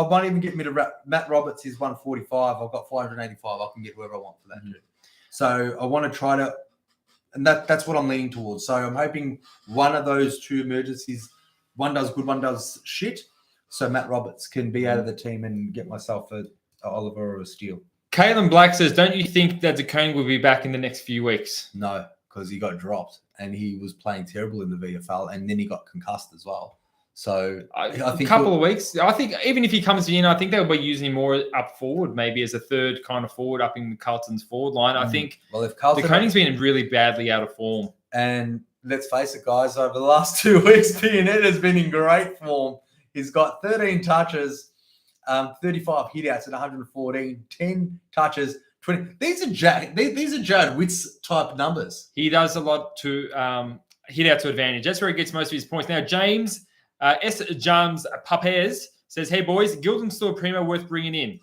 [SPEAKER 2] won't even get me to Matt Roberts is 145. I've got 485. I can get whoever I want for that. Mm-hmm. So I want to try to, and that's what I'm leaning towards. So I'm hoping one of those two emergencies, one does good, one does shit. So Matt Roberts can be out of the team and get myself a Oliver or a Steele.
[SPEAKER 1] Caitlin Black says, don't you think that DeCone will be back in the next few weeks?
[SPEAKER 2] No, because he got dropped and he was playing terrible in the VFL and then he got concussed as well. So I think
[SPEAKER 1] a couple of weeks. I think even if he comes in, I think they'll be using him more up forward, maybe as a third kind of forward up in Carlton's forward line. I think
[SPEAKER 2] if Carlton,
[SPEAKER 1] DeConing's been really badly out of form.
[SPEAKER 2] And let's face it, guys, over the last 2 weeks, P&Ed has been in great form. He's got 13 touches, 35 hit-outs at 114, 10 touches, 20. These are Jared Witt's type numbers.
[SPEAKER 1] He does a lot to hit out to advantage. That's where he gets most of his points. Now, James Papez says, hey, boys, Gilden's still a primo worth bringing in.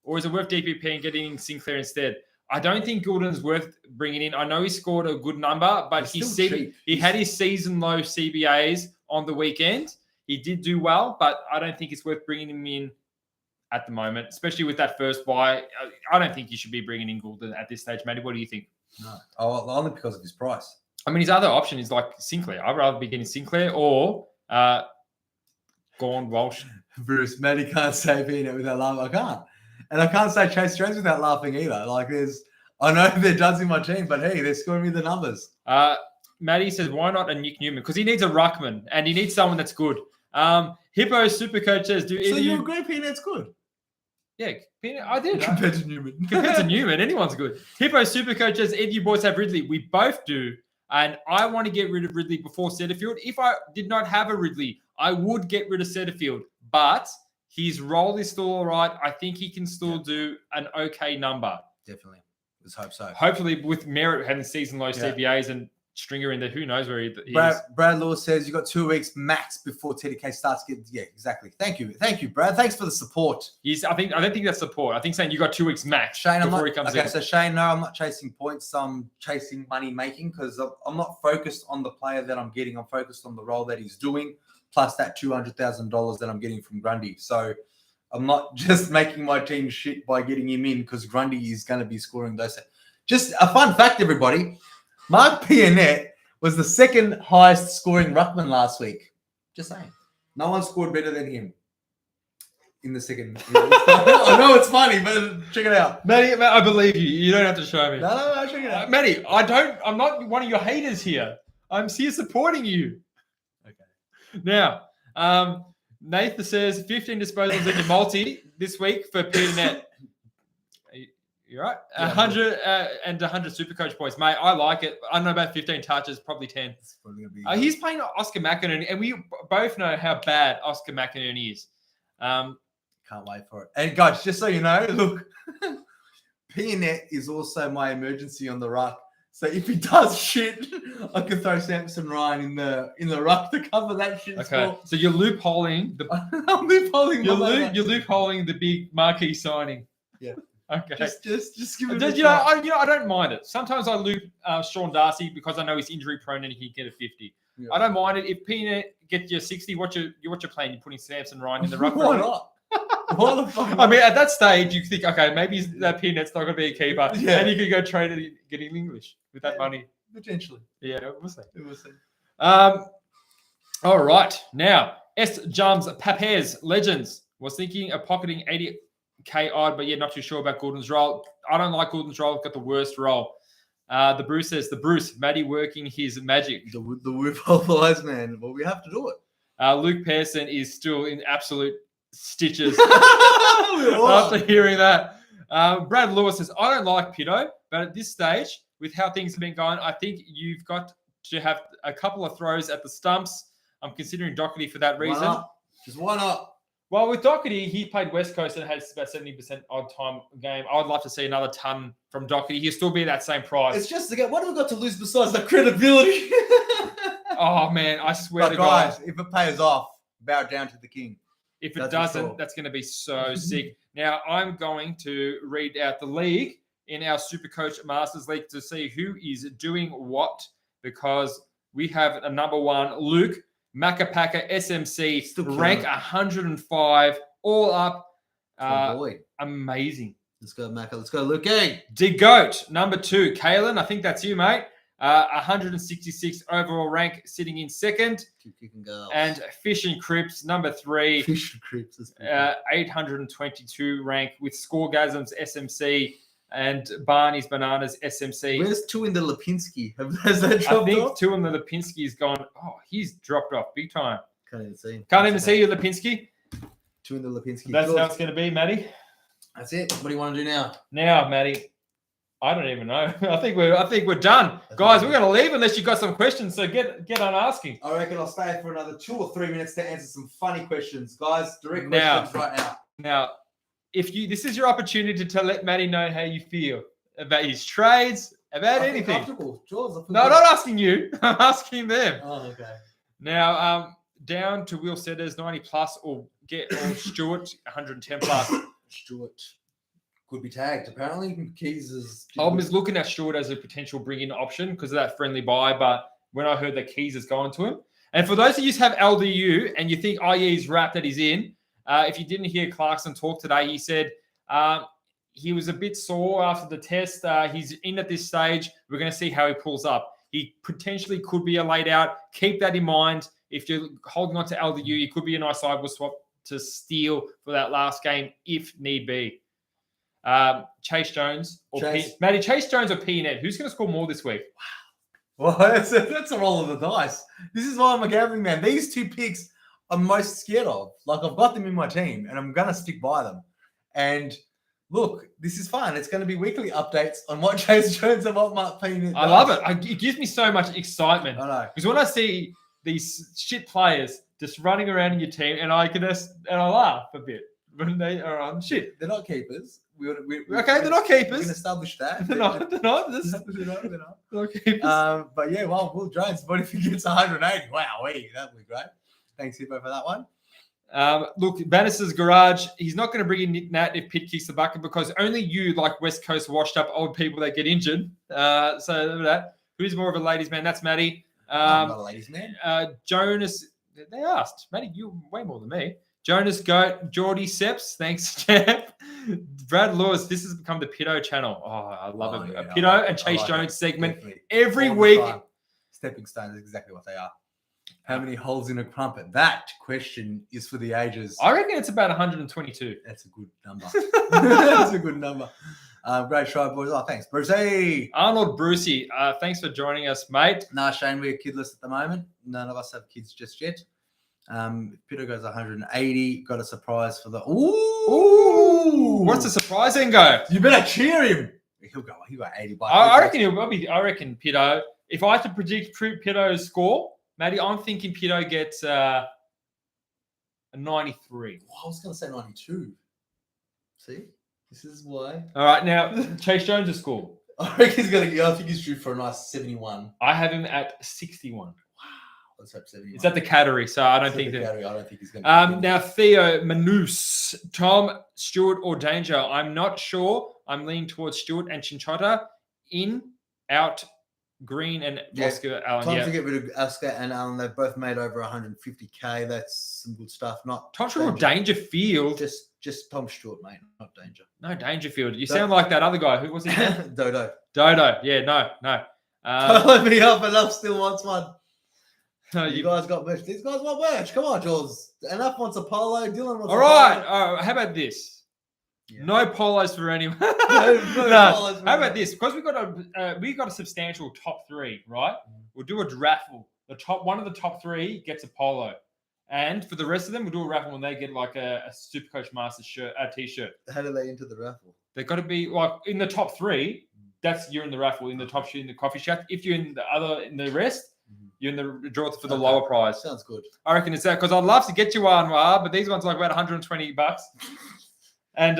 [SPEAKER 1] Or is it worth DPP and getting Sinclair instead? I don't think Gilden's worth bringing in. I know he scored a good number, but he had his season low CBAs on the weekend. He did do well, but I don't think it's worth bringing him in at the moment, especially with that first buy. I don't think you should be bringing in Gilden at this stage, Matty. What do you think?
[SPEAKER 2] No, only because of his price.
[SPEAKER 1] I mean, his other option is like Sinclair. I'd rather be getting Sinclair or Gordon Walsh.
[SPEAKER 2] Bruce, Matty can't say P&Ed without laughing. I can't. And I can't say Chase Jones without laughing either. Like, I know they're duds in my team, but hey, they're scoring me the numbers.
[SPEAKER 1] Matty says, why not a Nick Newman? Because he needs a ruckman and he needs someone that's good. Hippo SuperCoach says,
[SPEAKER 2] so you agree P&Ed's good?
[SPEAKER 1] Yeah, I did.
[SPEAKER 2] Compared to Newman.
[SPEAKER 1] Compared to Newman, anyone's good. Hippo SuperCoach says, Ed, you boys have Ridley. We both do. And I want to get rid of Ridley before Setterfield. If I did not have a Ridley, I would get rid of Setterfield. But his role is still all right. I think he can still do an okay number.
[SPEAKER 2] Definitely. Let's hope so.
[SPEAKER 1] Hopefully with Merritt having season low CBAs and Stringer in there, who knows where he is.
[SPEAKER 2] Brad Lewis says you got 2 weeks max before TDK starts getting. Yeah, exactly. Thank you, Brad. Thanks for the support.
[SPEAKER 1] I don't think that's support. I think saying you got 2 weeks max
[SPEAKER 2] Shane,
[SPEAKER 1] before he comes in.
[SPEAKER 2] Okay, so Shane, no, I'm not chasing points. I'm chasing money making because I'm not focused on the player that I'm getting. I'm focused on the role that he's doing, plus that $200,000 that I'm getting from Grundy. So I'm not just making my team shit by getting him in because Grundy is going to be scoring those. Just a fun fact, everybody. Mark P&Ed was the second highest scoring ruckman last week. Just saying. No one scored better than him in the second. I know it's funny, but check it out.
[SPEAKER 1] Matty, I believe you. You don't have to show me.
[SPEAKER 2] No, check it out.
[SPEAKER 1] Matty, I'm not one of your haters here. I'm here supporting you.
[SPEAKER 2] Okay.
[SPEAKER 1] Now, Nathan says 15 disposals in your multi this week for P&Ed. You're right. 100 and 100 SuperCoach points, mate. I like it. I don't know about 15 touches, probably 10. He's playing Oscar McInerney, and we both know how bad Oscar McInerney is.
[SPEAKER 2] Can't wait for it. And guys, just so you know, look, P&Ed is also my emergency on the ruck. So if he does shit, I can throw Samson Ryan in the ruck to cover that shit.
[SPEAKER 1] Okay, score. So you're loopholing the.
[SPEAKER 2] I'm loopholing.
[SPEAKER 1] You're loopholing the big marquee signing.
[SPEAKER 2] Yeah.
[SPEAKER 1] Okay.
[SPEAKER 2] Just give it.
[SPEAKER 1] I don't mind it. Sometimes I loop Sean Darcy because I know he's injury prone and he can get a 50. Yeah. I don't mind it if P&Ed gets you 60. What's your plan? You're putting Samson Ryan in the ruck.
[SPEAKER 2] Why not? Why the fuck?
[SPEAKER 1] I mean, at that stage, you think, okay, maybe that P&Ed's not going to be a keeper, and you could go trade it, getting English with that money
[SPEAKER 2] potentially.
[SPEAKER 1] Yeah, we'll see.
[SPEAKER 2] We'll see.
[SPEAKER 1] All right, now S. Jums Papez Legends was thinking of pocketing 80k odd, but not too sure about Gordon's role. I don't like Gordon's role. Got the worst role. The Bruce says Matty working his magic.
[SPEAKER 2] The whip of lies, man. Well, we have to do it.
[SPEAKER 1] Luke Pearson is still in absolute stitches after hearing that. Brad Lewis says, I don't like Pitto, but at this stage, with how things have been going, I think you've got to have a couple of throws at the stumps. I'm considering Doherty for that reason.
[SPEAKER 2] Why not?
[SPEAKER 1] Well, with Doherty, he played West Coast and had about 70% odd time game. I would love to see another ton from Doherty. He'll still be that same price.
[SPEAKER 2] It's just, again, what have we got to lose besides the credibility?
[SPEAKER 1] Oh, man, I swear to
[SPEAKER 2] guys,
[SPEAKER 1] God.
[SPEAKER 2] If it pays off, bow down to the king.
[SPEAKER 1] If it doesn't, that's going to be so sick. Now, I'm going to read out the league in our SuperCoach Masters League to see who is doing what, because we have a number one, Luke, Macapaka, SMC, rank 105, all up.
[SPEAKER 2] Oh, boy.
[SPEAKER 1] Amazing.
[SPEAKER 2] Let's go, Macca. Let's go, Lukey.
[SPEAKER 1] DeGoat, number 2. Kalen, I think that's you, mate. 166 overall rank, sitting in second.
[SPEAKER 2] Keep kicking goals.
[SPEAKER 1] And Fish and Crips, number 3.
[SPEAKER 2] Fish and Crips.
[SPEAKER 1] 822 rank with Scoregasms, SMC, and Barney's Bananas, SMC.
[SPEAKER 2] Where's two in the Lipinski? Has that dropped
[SPEAKER 1] I think
[SPEAKER 2] off?
[SPEAKER 1] 2 in the Lipinski's gone. Oh, he's dropped off big time.
[SPEAKER 2] Can't even see him.
[SPEAKER 1] Can't even see you, Lipinski.
[SPEAKER 2] 2 in the Lipinski.
[SPEAKER 1] That's how it's going to be, Matty.
[SPEAKER 2] That's it. What do you want to do now?
[SPEAKER 1] Now, Matty, I don't even know. I think we're done, guys. We're going to leave unless you've got some questions. So get on asking.
[SPEAKER 2] I reckon I'll stay for another 2 or 3 minutes to answer some funny questions, guys. Direct questions right now.
[SPEAKER 1] Now, this is your opportunity to let Matty know how you feel about his trades, about anything.
[SPEAKER 2] Comfortable. Jaws,
[SPEAKER 1] No, not asking you. I'm asking them.
[SPEAKER 2] Oh, okay.
[SPEAKER 1] Now, down to Will Setters, 90 plus, or Stuart, 110 plus.
[SPEAKER 2] Stuart could be tagged. Apparently, Keys is.
[SPEAKER 1] I was looking at Stuart as a potential bring-in option because of that friendly buy, but when I heard that Keys is going to him, and for those of you who have LDU and you think, oh yeah, he's wrapped that he's in. If you didn't hear Clarkson talk today, he said he was a bit sore after the test. He's in at this stage. We're going to see how he pulls up. He potentially could be a laid out. Keep that in mind. If you're holding on to LDU, it could be a nice sideward swap to steal for that last game if need be. Chase Jones or Matty, Chase Jones or P Ned. Who's going to score more this week?
[SPEAKER 2] Wow. Well, that's a roll of the dice. This is why I'm a gambling man. These 2 picks I'm most scared of. Like, I've got them in my team and I'm going to stick by them. And look, this is fun. It's going to be weekly updates on what Chase Jones and what Mark P Ned does.
[SPEAKER 1] I love it. It gives me so much excitement.
[SPEAKER 2] I know.
[SPEAKER 1] Because when I see these shit players just running around in your team, and I laugh a bit when they are on shit.
[SPEAKER 2] They're not keepers.
[SPEAKER 1] They're not keepers.
[SPEAKER 2] We can establish that.
[SPEAKER 1] They're not. They're not keepers.
[SPEAKER 2] But yeah, well, Will Jones, what if he gets 180? Wow, that'd be great. Thanks, Hippo, for that one.
[SPEAKER 1] Look, Bannister's Garage, he's not going to bring in Nick Nat if Pitt kicks the bucket because only you like West Coast washed up old people that get injured. So that. Who's more of a ladies' man? That's Matty.
[SPEAKER 2] I'm not a ladies' man.
[SPEAKER 1] Jonas, they asked. Matty, you're way more than me. Jonas Goat, Geordie Seps, thanks, champ. Brad Lewis, this has become the Pitto channel. Oh, I love it.
[SPEAKER 2] Yeah,
[SPEAKER 1] Pitto and Chase Jones segment
[SPEAKER 2] definitely.
[SPEAKER 1] every week.
[SPEAKER 2] Stepping stones is exactly what they are. How many holes in a crumpet? That question is for the ages.
[SPEAKER 1] I reckon it's about 122.
[SPEAKER 2] That's a good number. That's a good number. Great show, boys. Oh, thanks, Brucey.
[SPEAKER 1] Arnold Brucey, thanks for joining us, mate.
[SPEAKER 2] Nah, Shane, we're kidless at the moment. None of us have kids just yet. Pitto goes 180. Got a surprise for the. Ooh!
[SPEAKER 1] What's the surprise then go?
[SPEAKER 2] You better cheer him. He'll go 80 by.
[SPEAKER 1] I reckon Pitto. If I had to predict Pitto's score, Matty, I'm thinking Pitto gets a 93.
[SPEAKER 2] Well, I was going to say 92. See? This is why.
[SPEAKER 1] All right, now, Chase Jones' score.
[SPEAKER 2] I reckon he's going to go. I think he's due for a nice 71.
[SPEAKER 1] I have him at 61. Wow.
[SPEAKER 2] Let's hope 71.
[SPEAKER 1] It's at the category, so I don't think that.
[SPEAKER 2] I don't think he's going to.
[SPEAKER 1] Now, Theo Manus, Tom, Stewart, or Danger. I'm not sure. I'm leaning towards Stewart and Chinchota. In, out, Green, and Oscar Allen.
[SPEAKER 2] Time to get rid of Oscar and Allen. They've both made over 150K. That's some good stuff. Not
[SPEAKER 1] Tom Stewart or Dangerfield.
[SPEAKER 2] Just Tom Stewart, mate. Not Danger.
[SPEAKER 1] No, Dangerfield. You sound like that other guy. Who was he?
[SPEAKER 2] Dodo.
[SPEAKER 1] Yeah, no.
[SPEAKER 2] Let me up. Enough still wants one.
[SPEAKER 1] No,
[SPEAKER 2] you guys got merch. These guys want merch. Come on, Jules. Enough wants a polo. Dylan wants
[SPEAKER 1] All right. How about this? Yeah. No polos for anyone. no polos for How about this? Because we got a substantial top 3, right? We'll do a raffle. One of the top 3 gets a polo. And for the rest of them, we'll do a raffle when they get like a SuperCoach Masters shirt, a t-shirt.
[SPEAKER 2] How do they enter the raffle?
[SPEAKER 1] They've got to be like in the top 3. You're in the raffle in the top shoot in the coffee shack. If you're in the rest, you're in the draw for the lower prize.
[SPEAKER 2] Sounds good.
[SPEAKER 1] I reckon it's that because I'd love to get you one, but these ones are like about $120. And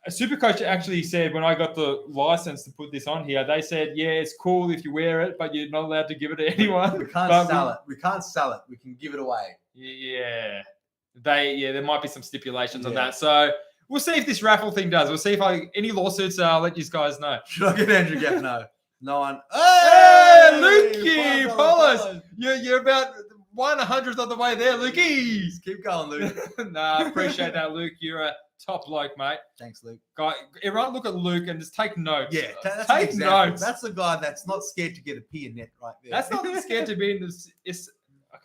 [SPEAKER 1] SuperCoach actually said when I got the license to put this on here, they said, yeah, it's cool if you wear it, but you're not allowed to give it to anyone.
[SPEAKER 2] We can't sell it. We can't sell it. We can give it away.
[SPEAKER 1] Yeah. There might be some stipulations on that. So we'll see if this raffle thing does. We'll see if any lawsuits, I'll let you guys know.
[SPEAKER 2] Should I get Andrew Gaff? No one.
[SPEAKER 1] Hey, Lukey, Polos. You're about 1/100th of the way there, Lukey.
[SPEAKER 2] Keep going, Luke.
[SPEAKER 1] Nah, I appreciate that, Luke. You're a Top bloke, mate.
[SPEAKER 2] Thanks, Luke.
[SPEAKER 1] Guy, everyone look at Luke and just take notes.
[SPEAKER 2] Yeah, that's
[SPEAKER 1] take notes.
[SPEAKER 2] That's the guy that's not scared to get a pee in net right there.
[SPEAKER 1] That's not scared to be in this.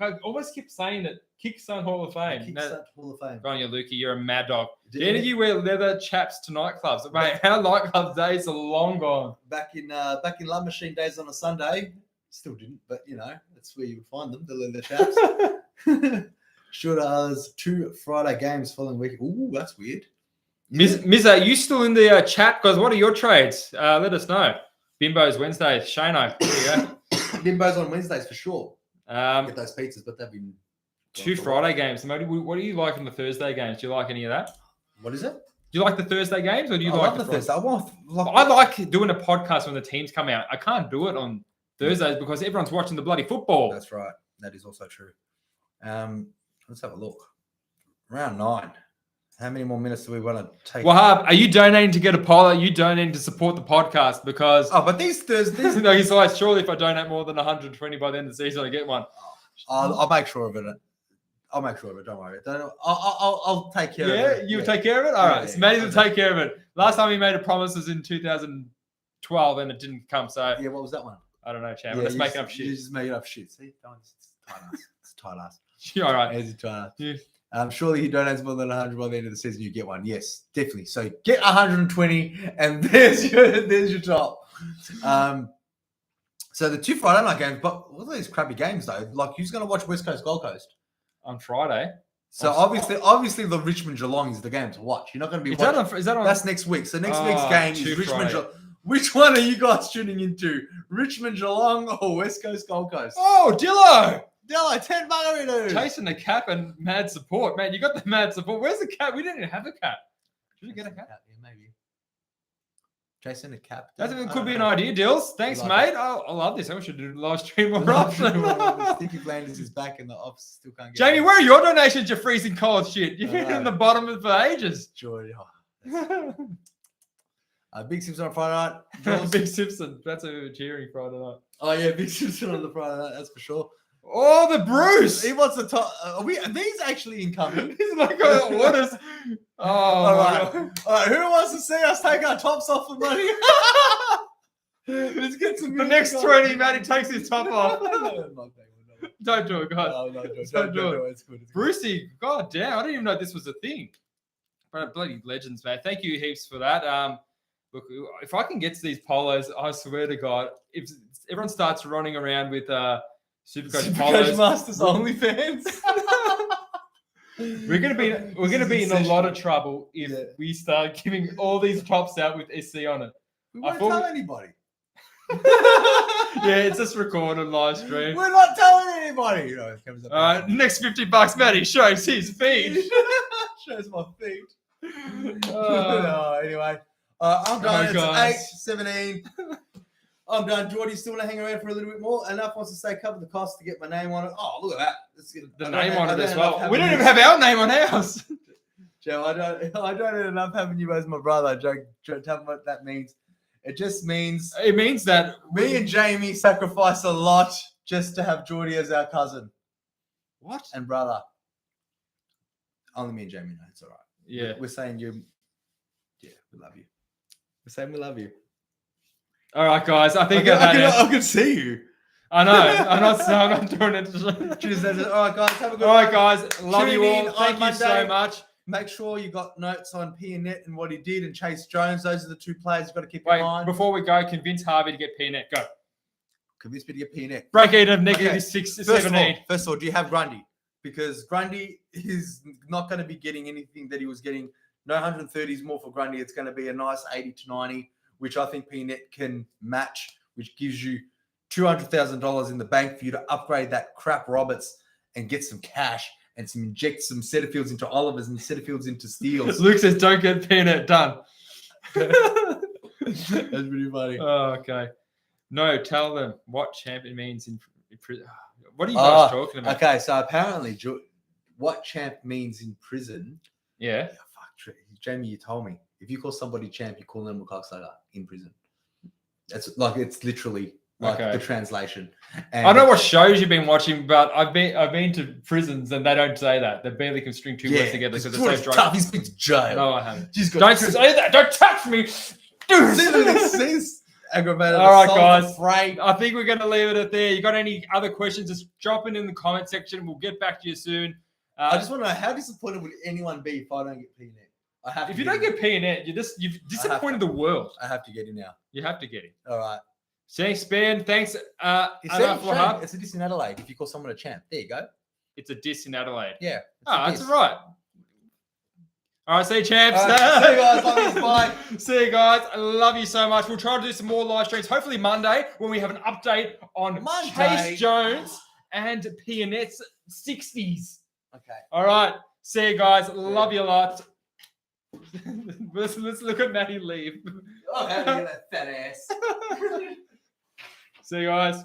[SPEAKER 1] I always keep saying that. Kickstone Hall of Fame.
[SPEAKER 2] Kickstone Hall of Fame.
[SPEAKER 1] Go on, you Lukey. You're a mad dog. Do any of you wear leather chaps to nightclubs? Mate, our nightclub days are long gone.
[SPEAKER 2] Back in Love Machine days on a Sunday, still didn't, but that's where you would find them, the leather chaps. Shootouts, 2 Friday games following week. Ooh, that's weird.
[SPEAKER 1] Miz, are you still in the chat? Because what are your trades? Let us know. Bimbo's Wednesdays. Shano. There you go.
[SPEAKER 2] Bimbo's on Wednesdays for sure. Get those pizzas, but they've been
[SPEAKER 1] 2 Friday games. What do you like on the Thursday games? Do you like any of that?
[SPEAKER 2] What is it?
[SPEAKER 1] Do you like the Thursday games, or do you like
[SPEAKER 2] the Thursday? I
[SPEAKER 1] like doing a podcast when the teams come out. I can't do it on Thursdays because everyone's watching the bloody football.
[SPEAKER 2] That's right. That is also true. Let's have a look. Round 9. How many more minutes do we want to take?
[SPEAKER 1] Wahab, are you donating to get a poll? Are you donating to support the podcast? Because
[SPEAKER 2] but these Thursdays,
[SPEAKER 1] no, he's like, surely if I donate more than 120 by the end of the season, I get one.
[SPEAKER 2] I'll make sure of it. I'll make sure of it. Don't worry. I'll take care of it.
[SPEAKER 1] Yeah, you'll take care of it? All right. So Matty will take care of it. Last time he made a promise was in 2012 and it didn't come. So
[SPEAKER 2] yeah, what was that one?
[SPEAKER 1] I don't know, champ. I'm just making up shit.
[SPEAKER 2] You're just making up shit. See? It's tight ass. It's tight ass.
[SPEAKER 1] All right.
[SPEAKER 2] It's tight ass. Yeah. Surely he donates more than 100 by the end of the season, you get one. Yes, definitely. So get 120 and there's your top. So the 2 Friday night games, but what are these crappy games though? Like, who's going to watch West Coast Gold Coast
[SPEAKER 1] on Friday?
[SPEAKER 2] So obviously the Richmond Geelong is the game to watch. You're not going to be watching.
[SPEAKER 1] Is that on?
[SPEAKER 2] That's next week. So next week's game is Richmond
[SPEAKER 1] Friday.
[SPEAKER 2] Which one are you guys tuning into? Richmond Geelong or West Coast Gold Coast?
[SPEAKER 1] Oh, Dillo,
[SPEAKER 2] 10 buggery.
[SPEAKER 1] Chasing the cap and mad support, man. You got the mad support. Where's the cap? We didn't even have a cap. Should we get a cap?
[SPEAKER 2] Yeah, maybe. Chasing a cap.
[SPEAKER 1] That could be an idea, Dills. Thanks, mate. I love this. I should do live stream more often.
[SPEAKER 2] Sticky Flanders is back and the ops still can't get
[SPEAKER 1] Jamie, where are your donations? You're freezing cold shit. You've been in the bottom of for ages.
[SPEAKER 2] Joy. Big Simpson on Friday night.
[SPEAKER 1] Big Simpson. That's who we're cheering Friday night.
[SPEAKER 2] Oh, yeah. Big Simpson on the Friday night. That's for sure.
[SPEAKER 1] Oh, the Bruce.
[SPEAKER 2] He wants the top. Are these actually incoming?
[SPEAKER 1] He's like, what is... Oh,
[SPEAKER 2] all right. Who wants to see us take our tops off for money? Let's get some.
[SPEAKER 1] The next 20, Matty takes his top off. Don't do it, guys.
[SPEAKER 2] No, don't do it. It's good.
[SPEAKER 1] Brucey, god damn, I didn't even know this was a thing. But bloody legends, man. Thank you heaps for that. Look, if I can get to these polos, I swear to God, if everyone starts running around with SuperCoach polos,
[SPEAKER 2] Masters OnlyFans.
[SPEAKER 1] We're gonna be in a lot of trouble if we start giving all these tops out with SC on it.
[SPEAKER 2] We won't tell anybody.
[SPEAKER 1] Yeah, it's just recorded live stream.
[SPEAKER 2] We're not telling anybody. It comes up
[SPEAKER 1] next $50, Matty shows his feed.
[SPEAKER 2] Shows my feet. Anyway, I'm done. It's 8:17. I'm done. Jordy, still want to hang around for a little bit more? Enough wants to say cover the cost to get my name on it. Oh, look at that. Let's get
[SPEAKER 1] the name on it as well. We don't even have our name on ours.
[SPEAKER 2] Joe, I don't end up having you as my brother. Joe, tell me what that means. It just means...
[SPEAKER 1] It means that...
[SPEAKER 2] Me and Jamie sacrifice a lot just to have Jordy as our cousin.
[SPEAKER 1] What?
[SPEAKER 2] And brother. Only me and Jamie know. It's all right.
[SPEAKER 1] Yeah.
[SPEAKER 2] We're saying you... Yeah, we love you. We're saying we love you.
[SPEAKER 1] All right, guys. I think
[SPEAKER 2] I can see you.
[SPEAKER 1] I know. I'm not doing it.
[SPEAKER 2] All right, guys. Have a good
[SPEAKER 1] All right, guys. Love you all. Thank you so much.
[SPEAKER 2] Make sure you got notes on P-Net and what he did and Chase Jones. Those are the 2 players you've got to keep in mind.
[SPEAKER 1] Before we go, convince Harvey to get P-Net. Go.
[SPEAKER 2] Convince me to get P-Net.
[SPEAKER 1] Break even of negative 17.
[SPEAKER 2] First of all, do you have Grundy? Because Grundy is not going to be getting anything that he was getting. No 130s more for Grundy. It's going to be a nice 80 to 90, which I think P-Net can match, which gives you $200,000 in the bank for you to upgrade that crap Roberts and get some cash and inject some Setterfields into Olivers and Setterfields into Steels.
[SPEAKER 1] Luke says, don't get P-Net done.
[SPEAKER 2] That's pretty funny.
[SPEAKER 1] Oh, okay. No, tell them what champion means in prison. What are you guys talking about?
[SPEAKER 2] Okay, so apparently what champ means in prison.
[SPEAKER 1] Yeah.
[SPEAKER 2] Fuck, Jamie, you told me. If you call somebody champ, you call them a cocksucker in prison. It's literally like the translation. And
[SPEAKER 1] I don't know what shows you've been watching, but I've been to prisons and they don't say that. They barely can string two words together because it's so
[SPEAKER 2] tough. He's been to jail.
[SPEAKER 1] No, I haven't. Don't say that. Don't touch me.
[SPEAKER 2] Aggravated.
[SPEAKER 1] All right, guys. I think we're going to leave it at there. You got any other questions? Just drop it in the comment section. We'll get back to you soon.
[SPEAKER 2] I just want to know, how disappointed would anyone be if I don't get P&N?
[SPEAKER 1] If you don't get P&N, you've disappointed the world.
[SPEAKER 2] I have to get him now.
[SPEAKER 1] You have to get him.
[SPEAKER 2] All right.
[SPEAKER 1] Thanks, Ben. Thanks.
[SPEAKER 2] It's a diss in Adelaide if you call someone a champ. There you go.
[SPEAKER 1] It's a diss in Adelaide.
[SPEAKER 2] Yeah.
[SPEAKER 1] That's right. All right, see you, champs.
[SPEAKER 2] See you guys. Love you. Bye.
[SPEAKER 1] See you guys. I love you so much. We'll try to do some more live streams. Hopefully Monday when we have an update on Chase Jones and P&N's 60s.
[SPEAKER 2] Okay.
[SPEAKER 1] All right. See you guys. Love you a lot. Let's look at Matty leave.
[SPEAKER 2] Oh, how do you get that fat ass?
[SPEAKER 1] See you guys.